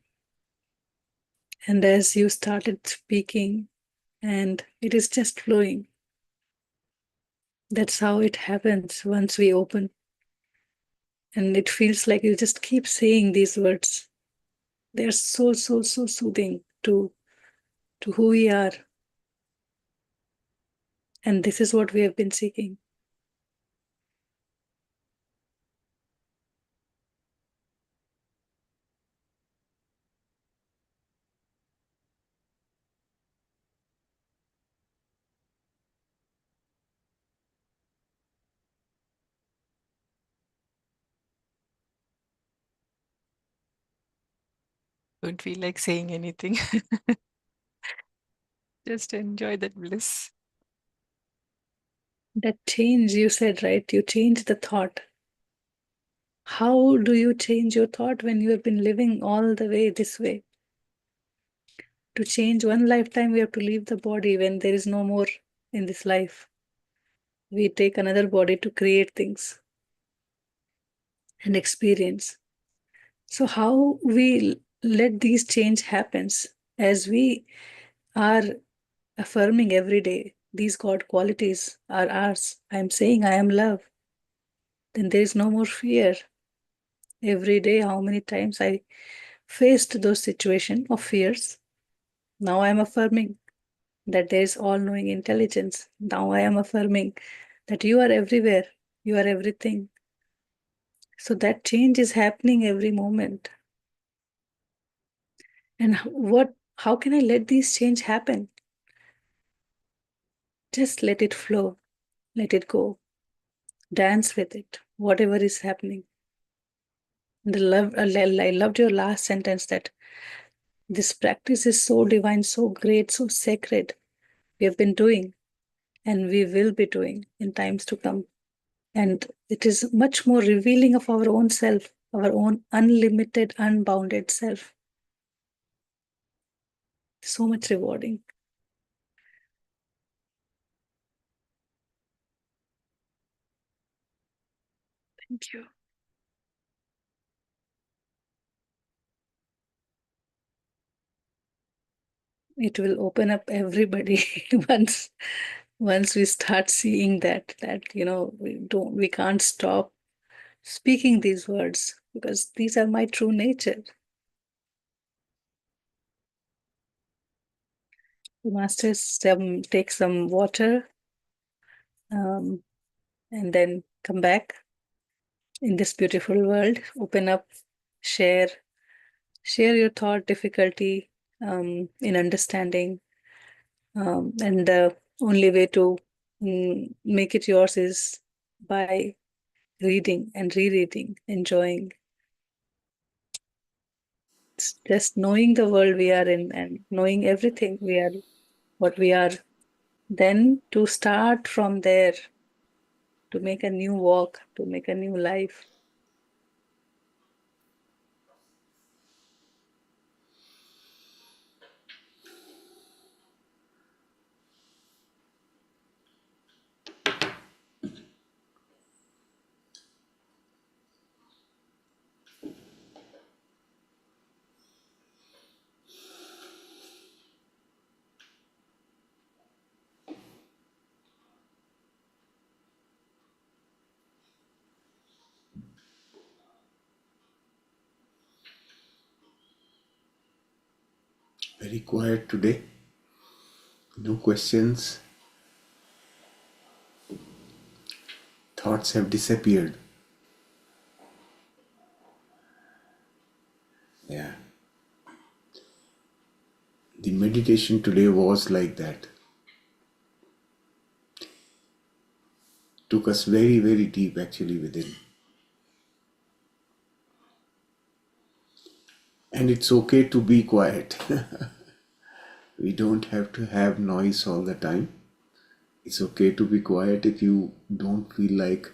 And as you started speaking, and it is just flowing. That's how it happens once we open. And it feels like you just keep saying these words. They're so soothing to who we are. And this is what we have been seeking. Don't feel like saying anything. Just enjoy that bliss. That change you said, right? You changed the thought. How do you change your thought when you have been living all the way this way? To change one lifetime, we have to leave the body when there is no more in this life. We take another body to create things and experience. So how we let these change happens as we are affirming every day these God qualities are ours. I'm saying I am love. Then there is no more fear. Every day, how many times I faced those situations of fears. Now I am affirming that there is all knowing intelligence. Now I am affirming that you are everywhere, you are everything. So that change is happening every moment. And how can I let these change happen? Just let it flow, let it go, dance with it, whatever is happening. I loved your last sentence that this practice is so divine, so great, so sacred. We have been doing and we will be doing in times to come. And it is much more revealing of our own self, our own unlimited, unbounded self. So much rewarding. Thank you. It will open up everybody once we start seeing that we can't stop speaking these words because these are my true nature. The masters take some water and then come back in this beautiful world, open up, share your thought difficulty in understanding, and the only way to make it yours is by reading and rereading, enjoying. It's just knowing the world we are in and knowing everything we are, what we are. Then to start from there, to make a new walk, to make a new life. Very quiet today. No questions. Thoughts have disappeared. Yeah. The meditation today was like that. Took us very, very deep actually within. And it's okay to be quiet. We don't have to have noise all the time. It's okay to be quiet if you don't feel like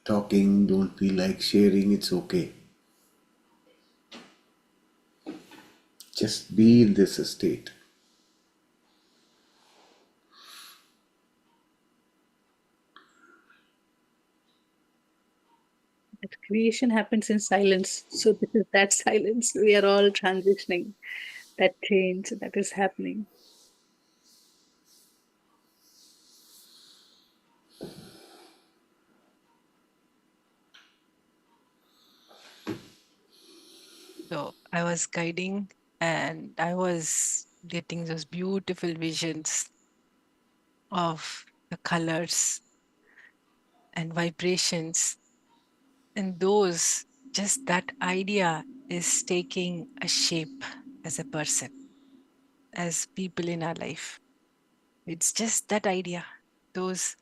talking, don't feel like sharing, it's okay. Just be in this state. That creation happens in silence. So this is that silence. We are all transitioning. That change that is happening. So I was guiding and I was getting those beautiful visions of the colors and vibrations. And those, just that idea is taking a shape as a person, as people in our life. It's just that idea. Those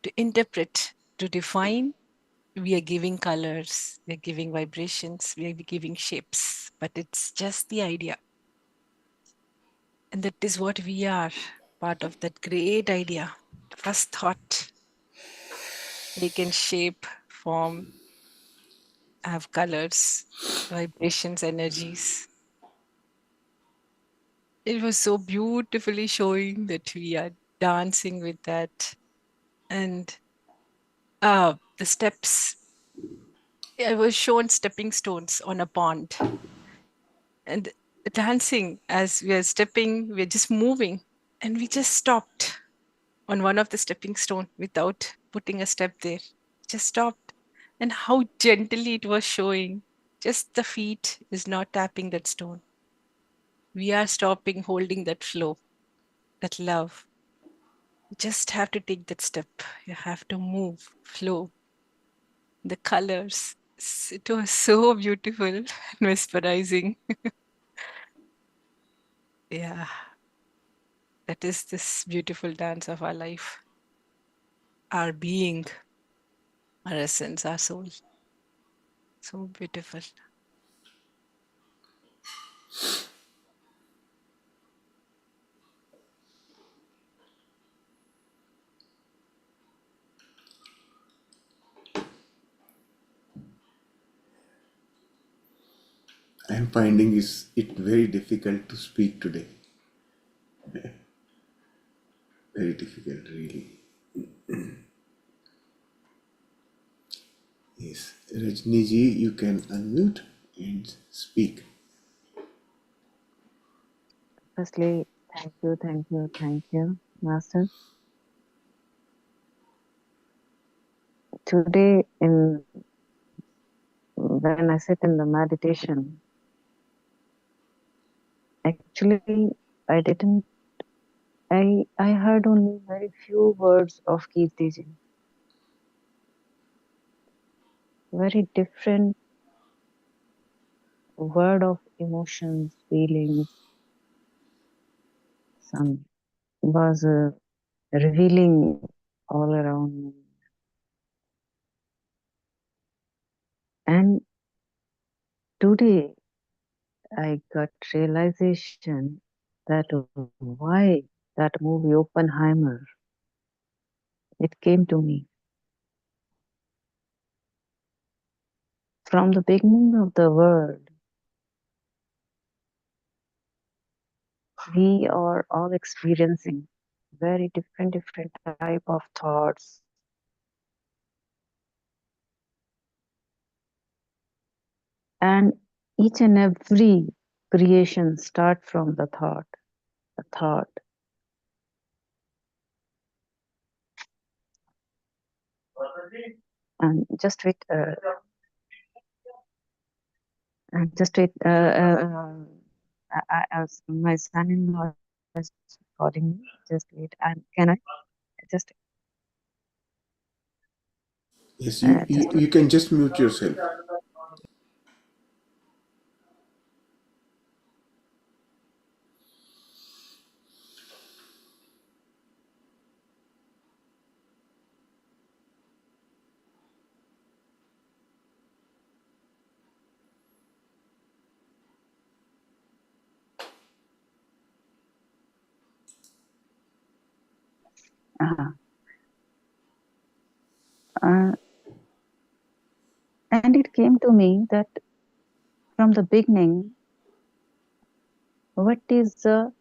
to interpret, to define, we are giving colors, we are giving vibrations, we are giving shapes, but it's just the idea. And that is what we are, part of that great idea. First thought, taken shape, form, have colors, vibrations, energies. It was so beautifully showing that we are dancing with that. And the steps, I was shown stepping stones on a pond and dancing as we are stepping, we're just moving. And we just stopped on one of the stepping stone without putting a step there. Just stopped. And how gently it was showing. Just the feet is not tapping that stone. We are stopping, holding that flow, that love. You just have to take that step. You have to move, flow. The colors. It was so beautiful and mesmerizing. Yeah, that is this beautiful dance of our life, our being, our essence, our soul. So beautiful. I'm finding it very difficult to speak today. Very difficult, really. Yes. Rajni ji, you can unmute and speak. Firstly, thank you, Master. Today, when I sit in the meditation, actually, I didn't. I heard only very few words of Kirti ji. Very different word of emotions, feelings. Some was revealing all around me, and today I got realization that why that movie Oppenheimer, it came to me. From the beginning of the world, we are all experiencing very different type of thoughts. And each and every creation start from the thought, the thought. And just wait, just wait. As my son-in-law is calling me. Just wait. And can I just Yes, you can just mute yourself. uh, uh, and it came to me that from the beginning, what is the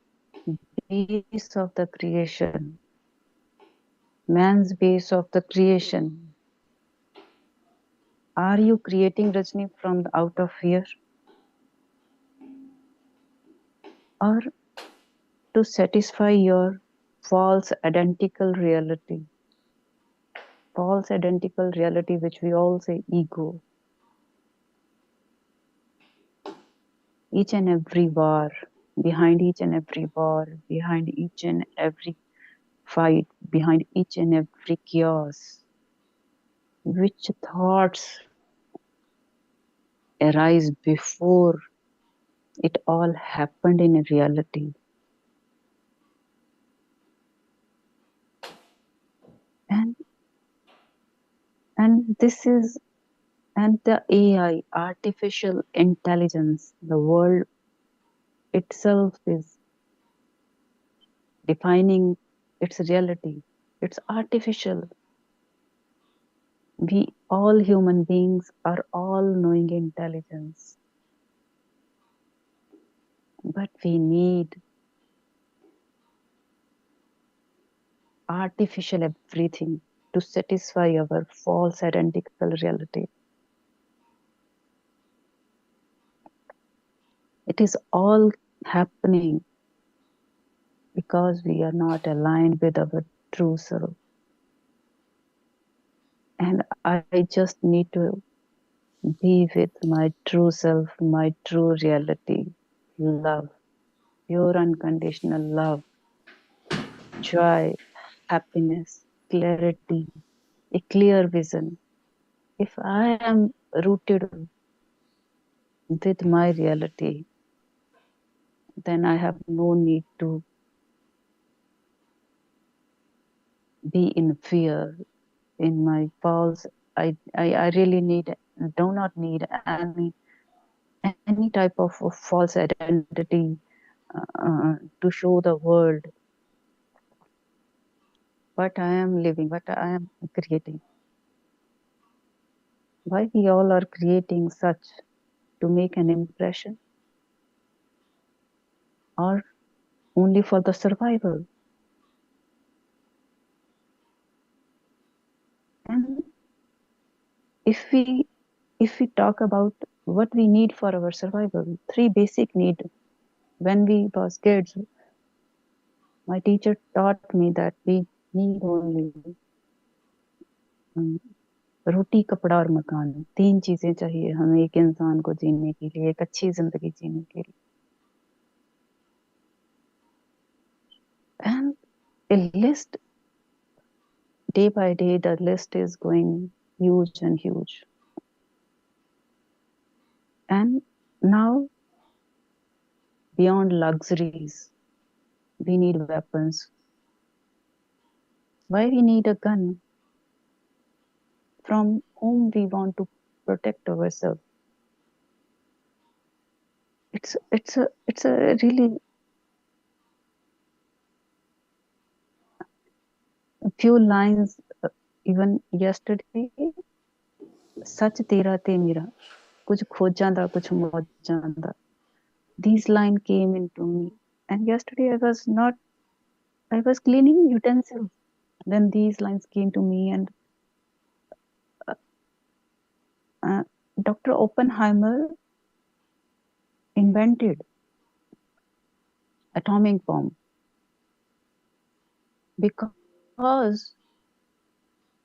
base of the creation? Man's base of the creation. Are you creating Rajni from the out of fear, or to satisfy your false identical reality? False identical reality, which we all say ego. Each and every war, behind each and every war, behind each and every fight, behind each and every chaos, which thoughts arise before it all happened in reality. And this is, and the AI, artificial intelligence, the world itself is defining its reality. It's artificial. We all human beings are all knowing intelligence, but we need artificial everything to satisfy our false identical reality. It is all happening because we are not aligned with our true self. And I just need to be with my true self, my true reality, love, pure unconditional love, joy, happiness, clarity, a clear vision. If I am rooted with my reality, then I have no need to be in fear in my false. I really do not need any type of false identity to show the world what I am living, what I am creating. Why we all are creating such to make an impression or only for the survival? And if we talk about what we need for our survival, 3 basic needs. When we was kids, my teacher taught me that we need only रोटी कपड़ा और मकान, 3 चीजें चाहिए हमें एक इंसान को जीने के लिए, एक अच्छी जिंदगी जीने के लिए. And a list, day by day, the list is going huge and huge. And now, beyond luxuries, we need weapons. Why we need a gun? From whom we want to protect ourselves? It's a really a few lines. Even yesterday, सच तेरा ते मेरा, कुछ खोजां दा कुछ मौजां दा. These lines came into me, and yesterday I was cleaning utensils. Then these lines came to me, and Dr. Oppenheimer invented atomic bomb because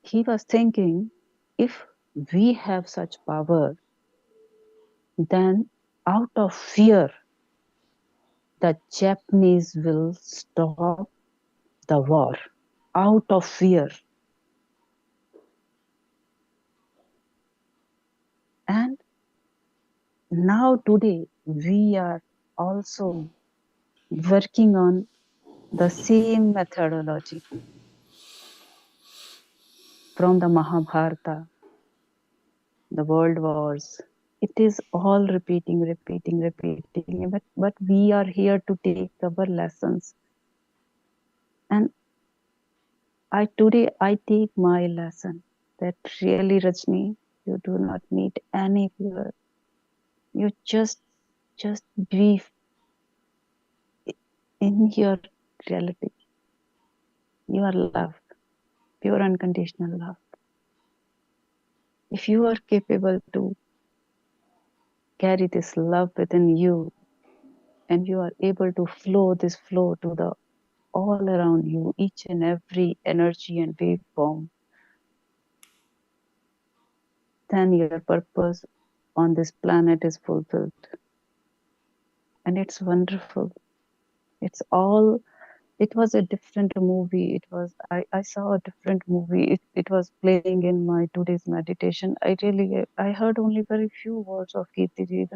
he was thinking, if we have such power, then out of fear, the Japanese will stop the war. Out of fear. And now today we are also working on the same methodology from the Mahabharata, the world wars. It is all repeating. But we are here to take our lessons. And today I take my lesson that really, Rajni, you do not need any fear. You just be in your reality. You are loved, pure unconditional love. If you are capable to carry this love within you, and you are able to flow to the all around you, each and every energy and waveform, then your purpose on this planet is fulfilled. And it's wonderful. It was a different movie. I saw a different movie. It was playing in my today's meditation. I heard only very few words of Kirti ji.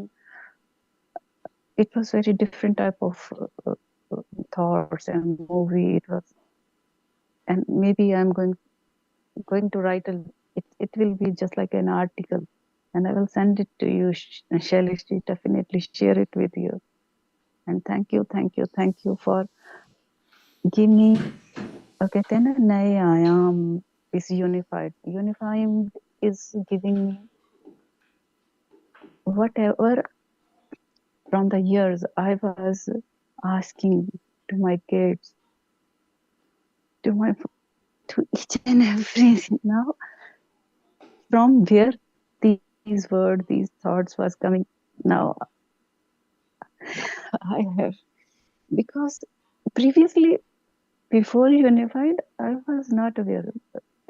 It was very different type of thoughts and movie. It was, and maybe I'm going to write it will be just like an article, and I will send it to you, Shailesh ji. Definitely share it with you. And thank you for giving me कहते हैं ना नए आयाम is unifying is giving me whatever from the years I was asking to my kids, to each and every. Now from where these words, these thoughts was coming, now I have, because previously, before unified, I was not aware.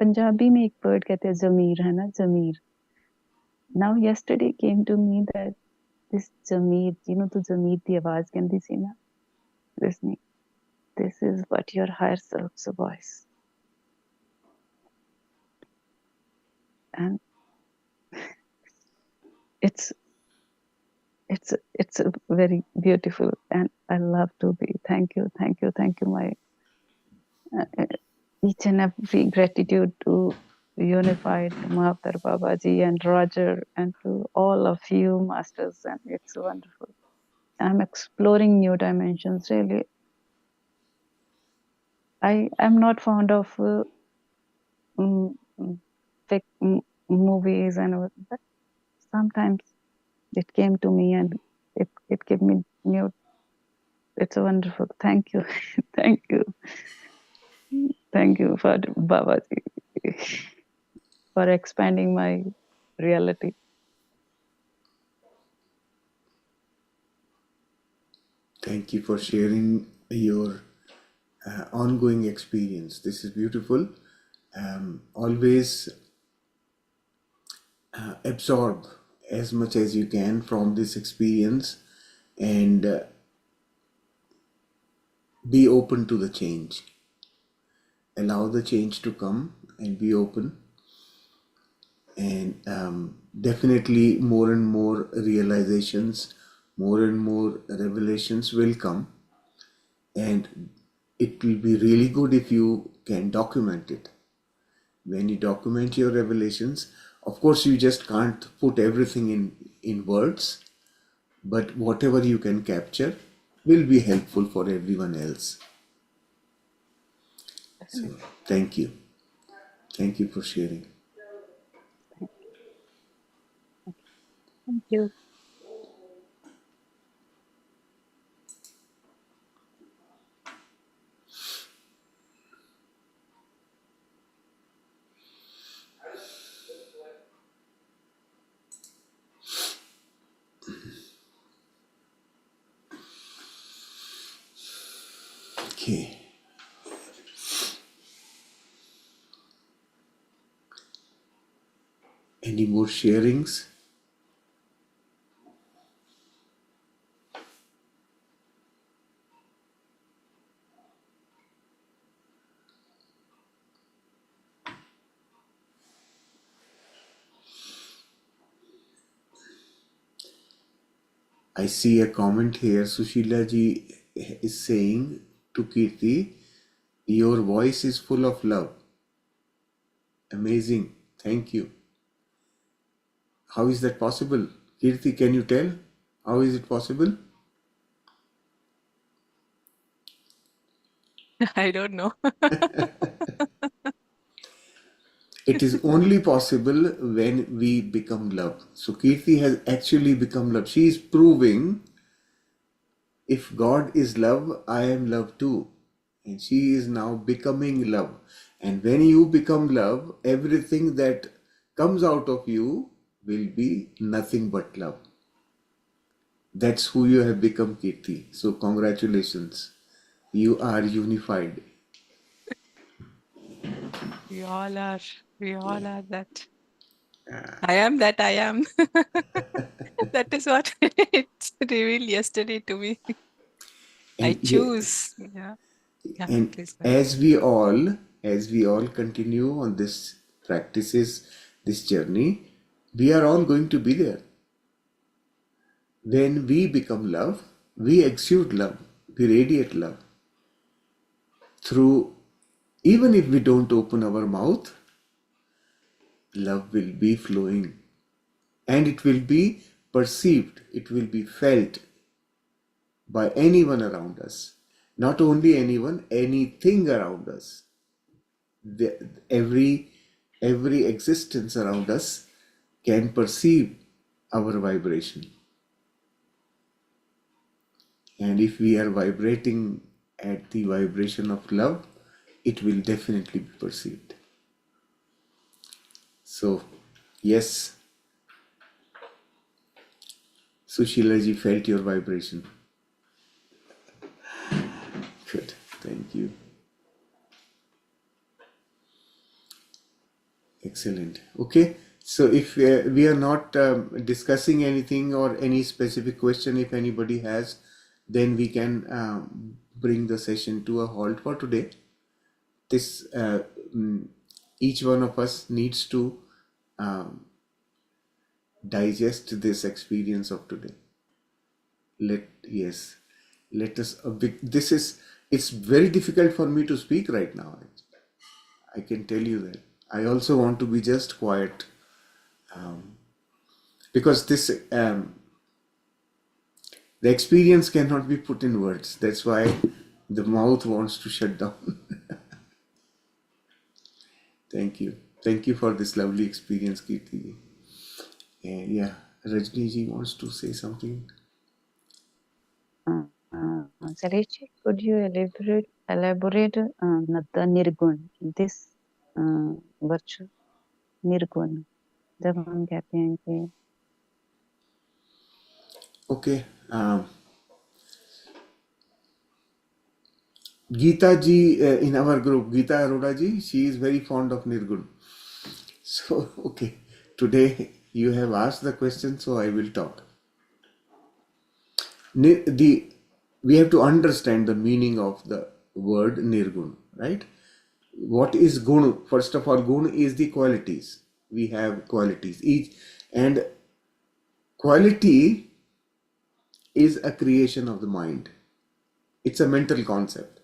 Punjabi में एक word कहते हैं ज़मीर, है ना, ज़मीर. Now yesterday came to me that this ज़मीर, तो ज़मीर दी आवाज कहंदी सी ना, listening. This is what your higher self's voice, and it's it's very beautiful, and I love to be. Thank you, my each and every gratitude to Unified, Mahavatar Babaji and Roger, and to all of you masters, and it's wonderful. I'm exploring new dimensions, really. I am not fond of mm, mm, fake movies and all, but sometimes it came to me and it gave me new. It's wonderful. Thank you. Thank you. Thank you for Babaji for expanding my reality. Thank you for sharing your ongoing experience. This is beautiful. Always absorb as much as you can from this experience, and be open to the change. Allow the change to come and be open. And definitely more and more realizations, more and more revelations will come. And it will be really good if you can document it. When you document your revelations, of course, you just can't put everything in words, but whatever you can capture will be helpful for everyone else. So, thank you. Thank you for sharing. Thank you. Okay. Any more sharings? I see a comment here. Sushila ji is saying to Kirti, your voice is full of love. Amazing. Thank you. How is that possible? Kirti, can you tell? How is it possible? I don't know. It is only possible when we become love. So Kirti has actually become love. She is proving, if God is love, I am love too. And she is now becoming love. And when you become love, everything that comes out of you will be nothing but love. That's who you have become, Kirti. So congratulations. You are unified. We all are. We all are that. I am that I am. That is what it revealed yesterday to me. I And choose. Yeah. Yeah. and Please go ahead. as we all continue on this practices, this journey, we are all going to be there. When we become love, we exude love, we radiate love. Through, even if we don't open our mouth, love will be flowing, and it will be perceived, it will be felt by anyone around us. Not only anyone, anything around us. Every existence around us can perceive our vibration. And if we are vibrating at the vibration of love, it will definitely be perceived. So, yes, Sushila ji felt your vibration. Thank you. Excellent. Okay. So if we are not discussing anything or any specific question, if anybody has, then we can bring the session to a halt for today. This each one of us needs to um, digest this experience of today. Let us this is, it's very difficult for me to speak right now. I can tell you that. I also want to be just quiet, because this the experience cannot be put in words. That's why the mouth wants to shut down. Thank you for this lovely experience, Kirti. And yeah, Rajni ji wants to say something. Salechi, could you elaborate the nirgun, this virtue, nirgun? जब हम कहते हैं कि Okay. Geeta ji in our group, Geeta Arora ji, she is very fond of Nirgun. So, okay, today you have asked the question, so I will talk. We have to understand the meaning of the word Nirgun, right? What is gun? First of all, gun is the qualities. We have qualities each, and quality is a creation of the mind. It's a mental concept,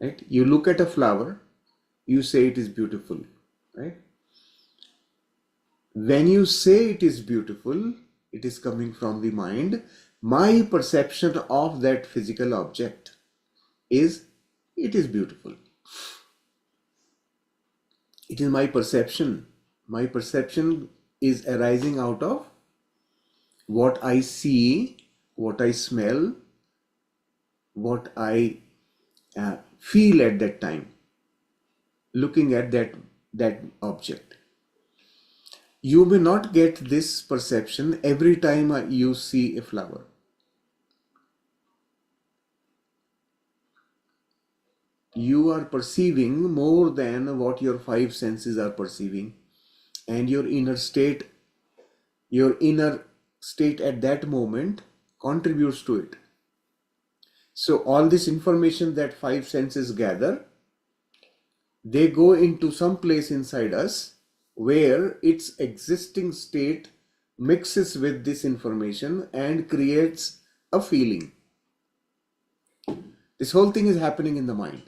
right? You look at a flower, you say it is beautiful, right? When you say it is beautiful, it is coming from the mind. My perception of that physical object is, it is beautiful. It is my perception. My perception is arising out of what I see, what I smell, what I feel at that time, looking at that object. You may not get this perception every time you see a flower. You are perceiving more than what your five senses are perceiving, and your inner state at that moment contributes to it. So all this information that five senses gather, they go into some place inside us where its existing state mixes with this information and creates a feeling. This whole thing is happening in the mind,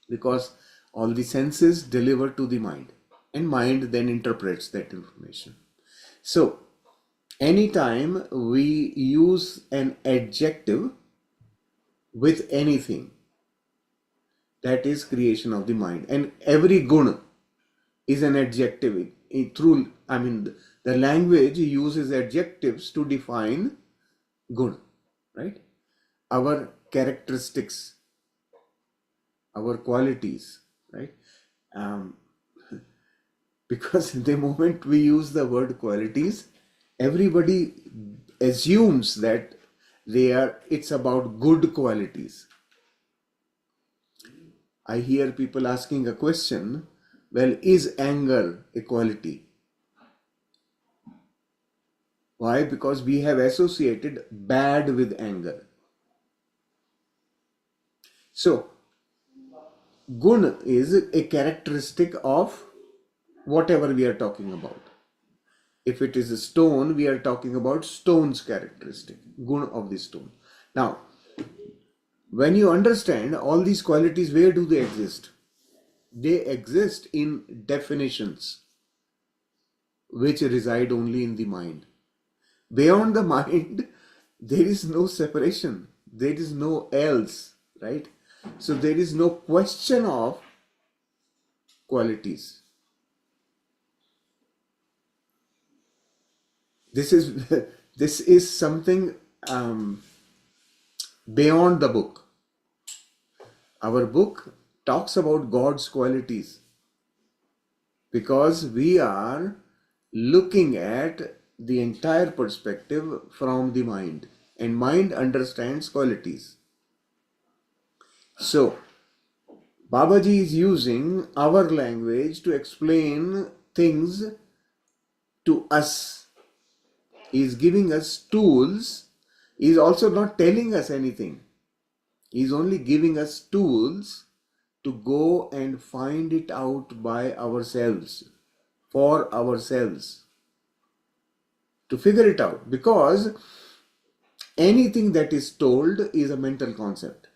because all the senses deliver to the mind, and mind then interprets that information. So anytime we use an adjective with anything, that is creation of the mind. And every guna is an adjective. The language uses adjectives to define guna, right? Our characteristics, our qualities, right? Because the moment we use the word qualities, everybody assumes that it's about good qualities. I hear people asking a question, well, is anger a quality? Why? Because we have associated bad with anger. So, gun is a characteristic of whatever we are talking about. If it is a stone, we are talking about stone's characteristic, gun of the stone. Now, when you understand all these qualities, where do they exist? They exist in definitions which reside only in the mind. Beyond the mind, there is no separation. There is no else, right? So there is no question of qualities. This is something beyond the book. Our book talks about God's qualities because we are looking at the entire perspective from the mind, and mind understands qualities. So, Babaji is using our language to explain things to us. He is giving us tools. He is also not telling us anything. He is only giving us tools to go and find it out by ourselves, for ourselves, to figure it out. Because anything that is told is a mental concept.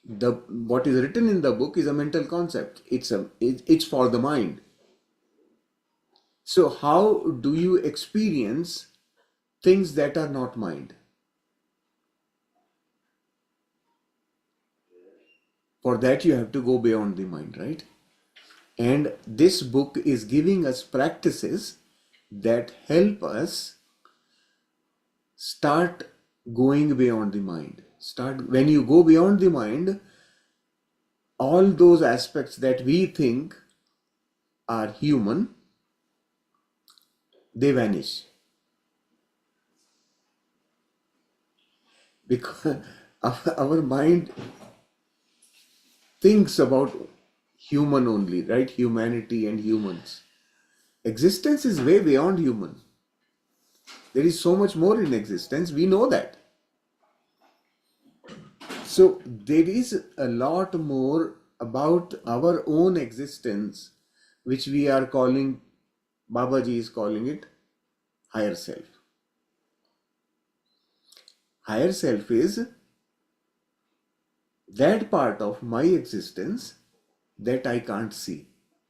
What is written in the book is a mental concept. It's for the mind. So how do you experience things that are not mind? For that you have to go beyond the mind, right? And this book is giving us practices that help us start going beyond the mind. When you go beyond the mind, all those aspects that we think are human, they vanish. Because our mind thinks about human only, right? Humanity and humans. Existence is way beyond human. There is so much more in existence. We know that. So there is a lot more about our own existence, which we are calling, Babaji is calling it higher self. Higher self is that part of my existence that I can't see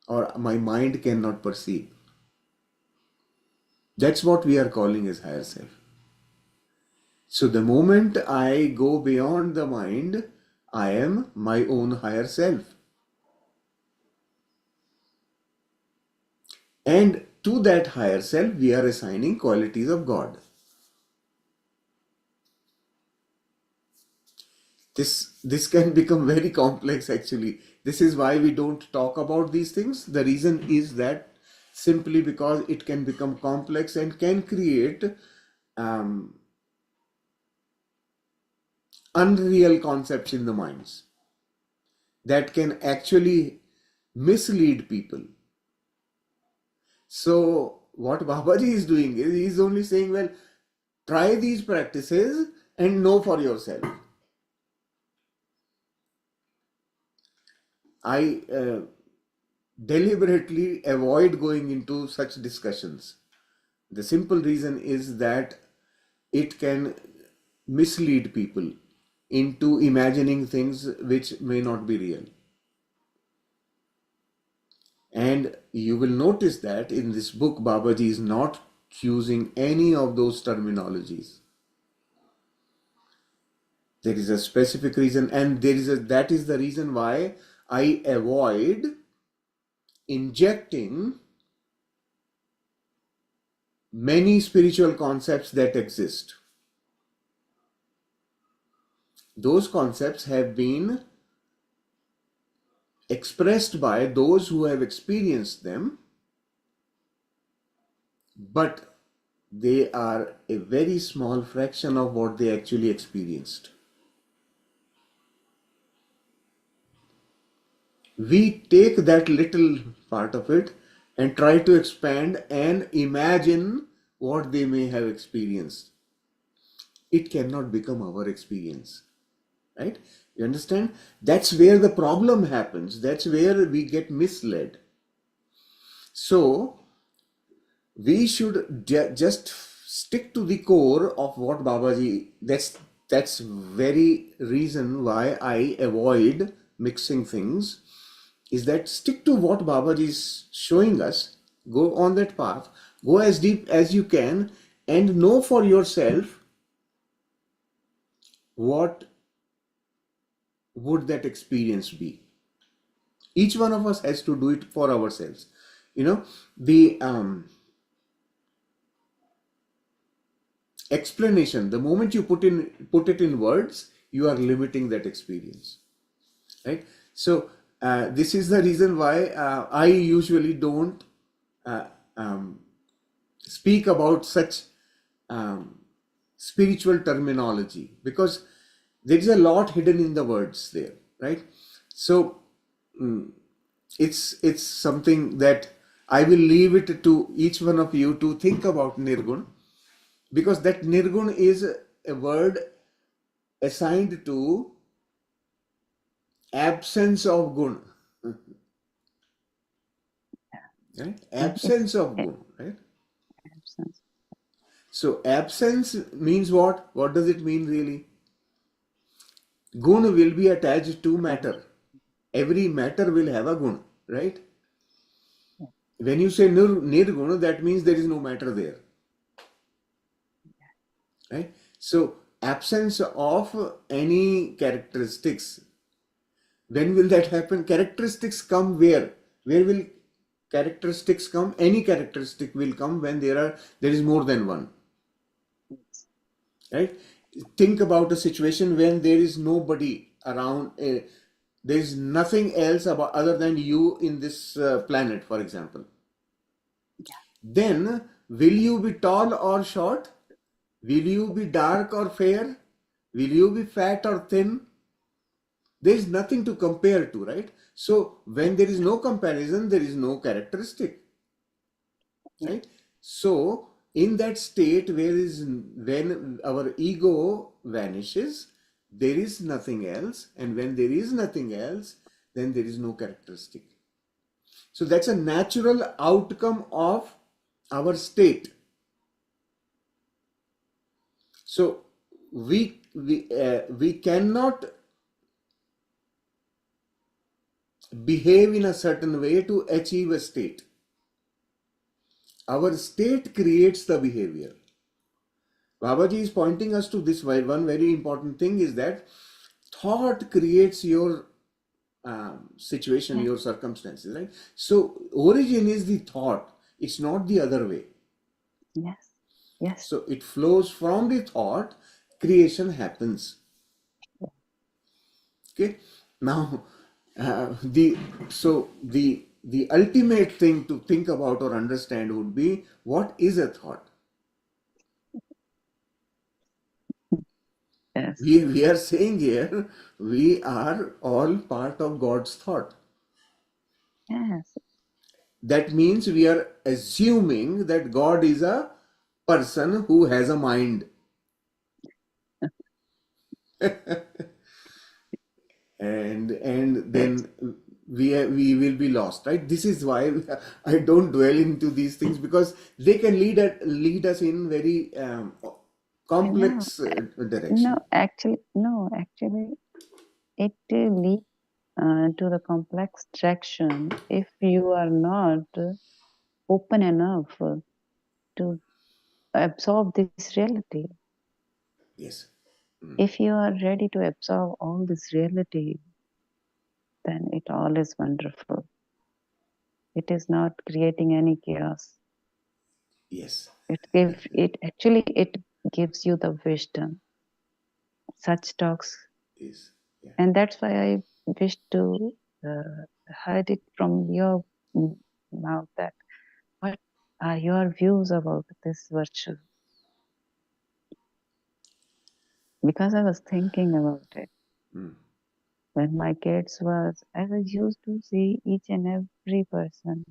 or my mind cannot perceive. That's what we are calling as higher self. So the moment I go beyond the mind, I am my own higher self. And to that higher self, we are assigning qualities of God. This can become very complex actually. This is why we don't talk about these things. The reason is that simply because it can become complex and can create unreal concepts in the minds that can actually mislead people. So what Babaji is doing is he's only saying, well, try these practices and know for yourself. I deliberately avoid going into such discussions. The simple reason is that it can mislead people into imagining things which may not be real. And you will notice that in this book, Babaji is not using any of those terminologies. There is a specific reason, and that is the reason why I avoid injecting many spiritual concepts that exist. Those concepts have been expressed by those who have experienced them, but they are a very small fraction of what they actually experienced. We take that little part of it and try to expand and imagine what they may have experienced. It cannot become our experience, right? You understand? That's where the problem happens. That's where we get misled. So we should just stick to the core of what Babaji. That's very reason why I avoid mixing things. Is that stick to what Babaji is showing us. Go on that path. Go as deep as you can and know for yourself what would that experience be. Each one of us has to do it for ourselves. The explanation, the moment you put it in words, you are limiting that experience, right? So this is the reason why I usually don't speak about such spiritual terminology, because there is a lot hidden in the words there, right? So it's something that I will leave it to each one of you to think about nirgun, because that nirgun is a word assigned to absence of gun, right? It's Absence of gun, right? absence. So absence means what? What does it mean really? Gun will be attached to matter. Every matter will have a gun, right? When you say nirguna, that means there is no matter there, right? So absence of any characteristics. When will that happen? Characteristics come where? Where will characteristics come? Any characteristic will come when there is more than one, right? Think about a situation when there is nobody around. There is nothing else about other than you in this planet, for example. Then will you be tall or short? Will you be dark or fair? Will you be fat or thin? There is nothing to compare to, right? So when there is no comparison, there is no characteristic, right? So in that state when our ego vanishes, there is nothing else, and when there is nothing else, then there is no characteristic. So that's a natural outcome of our state. So we cannot behave in a certain way to achieve a state. Our state creates the behavior. Babaji is pointing us to this one very important thing is that thought creates your situation, your circumstances, right? So origin is the thought. It's not the other way. Yes. Yes. So it flows from the thought, creation happens. Okay. Now, the ultimate thing to think about or understand would be, what is a thought? Yes. We are saying here, we are all part of God's thought. Yes. That means we are assuming that God is a person who has a mind. and Yes. then we will be lost, right? This is why I don't dwell into these things, because they can lead us in very No, complex direction. actually, it leads to the complex direction if you are not open enough to absorb this reality. Yes. If you are ready to absorb all this reality, then it all is wonderful. It is not creating any chaos. Yes. It gives you the wisdom. Such talks, Yes. Yeah. and that's why I wish to heard it from your mouth that what are your views about this virtue? Because I was thinking about it. When my kids was, I was used to see each and every person,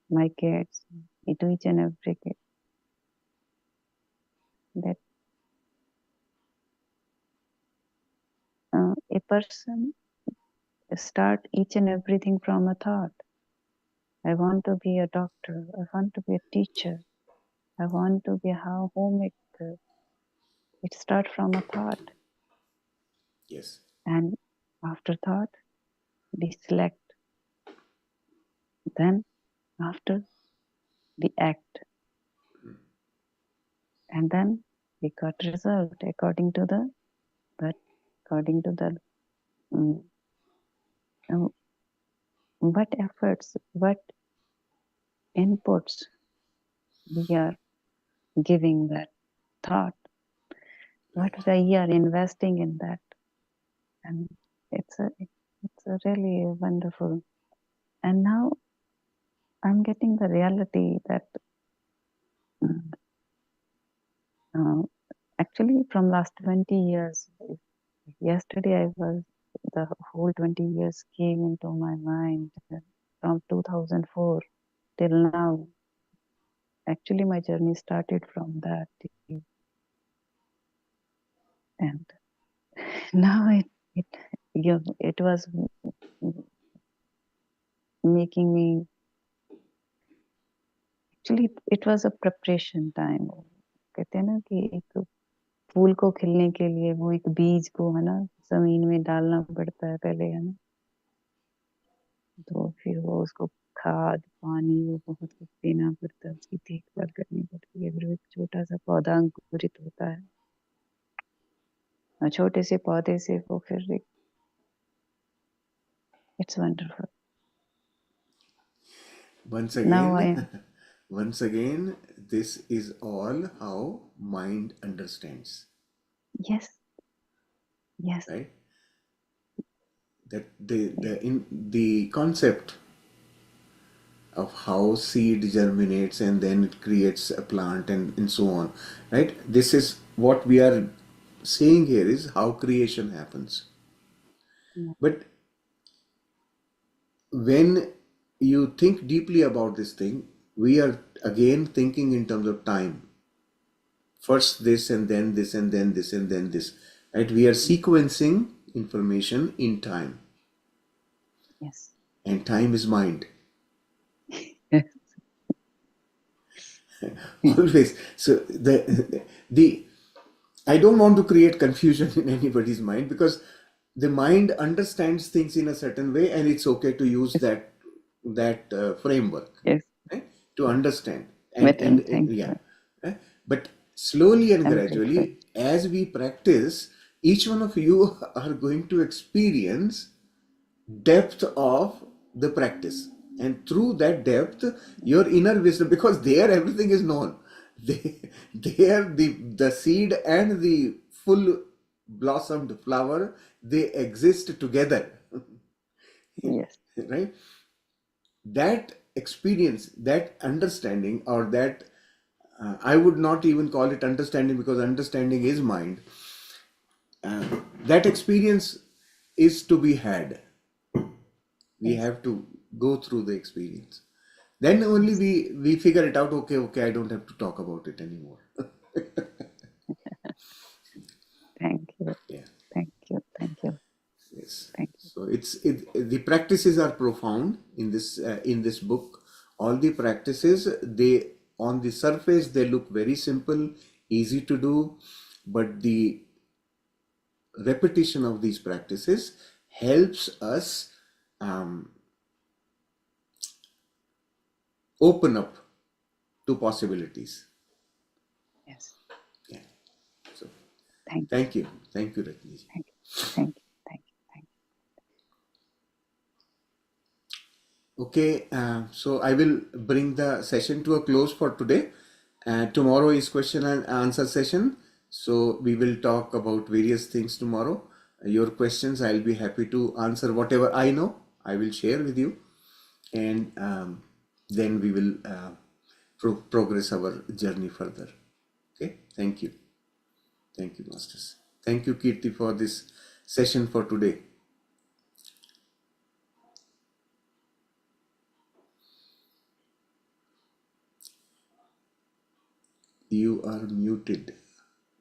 my kids, to each and every kid, that a person start each and everything from a thought. I want to be a doctor. I want to be a teacher. I want to be a homemaker. It start from a thought, Yes. and after thought, we select. Then after we act, and then we got result according to the um, what efforts, what inputs we are giving that thought, what we are investing in that, and it's a really wonderful. And now I'm getting the reality that uh, Actually, from last 20 years, yesterday the whole 20 years came into my mind from 2004 till now. Actually, my journey started from that. And now it was making me, actually it was a preparation time. कहते हैं ना कि एक फूल को खिलने के लिए वो एक बीज को है ना जमीन में डालना पड़ता है पहले, है ना, तो फिर वो उसको खाद पानी वो बहुत कुछ देना पड़ता है, उसकी देखभाल करनी पड़ती है, फिर वो एक छोटा सा पौधा अंकुरित होता है और छोटे से पौधे से वो फिर एक, it's wonderful. Once now again, I, once again, this is all how mind understands, yes yes right? That the concept of how seed germinates and then it creates a plant and so on, right? This is what we are saying here is how creation happens. But when you think deeply about this thing, we are again thinking in terms of time. First this and then this and then this and then this, right? We are sequencing information in time, yes and time is mind. Always. So the I don't want to create confusion in anybody's mind, because the mind understands things in a certain way, and it's okay to use that framework, yes right, to understand but and thank yeah, you, right? But slowly and I am grateful. gradually, as we practice, each one of you are going to experience depth of the practice, and through that depth your inner wisdom, because there everything is known. they there the seed and the full blossomed flower, they exist together. Yes Right? That experience, that understanding, or that I would not even call it understanding, because understanding is mind. That experience is to be had. We yes have to go through the experience. Then only yes we figure it out. Okay, I don't have to talk about it anymore. Thank you Yeah. Thank you thank you Yes. Thank you. So the practices are profound in this book. All the practices, they on the surface they look very simple, easy to do, but the repetition of these practices helps us um, open up to possibilities. Yes Yeah. So thank thank you, Rajni. Thank thank thank thank. Okay, so I will bring the session to a close for today. Tomorrow is question and answer session. So we will talk about various things tomorrow. Your questions, I'll be happy to answer whatever I know. I will share with you, and then we will progress our journey further. Okay, thank you, masters. Thank you, Kirti, for this session for today. You are muted.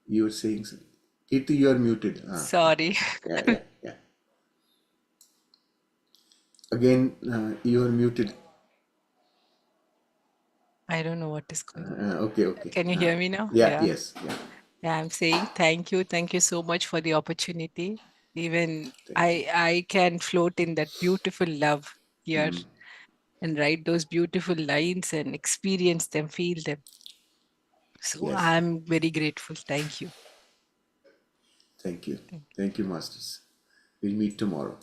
You are saying something. Kirti, you are muted. Sorry. Yeah. Again, you are muted. I don't know what is going on. Okay. Can you hear me now? Yeah, yes, yeah. Yeah, I'm saying thank you. Thank you so much for the opportunity. Even Thank you. I can float in that beautiful love here and write those beautiful lines and experience them, feel them. So Yes, I'm very grateful. Thank you. thank you. Thank you. Thank you, masters. We'll meet tomorrow.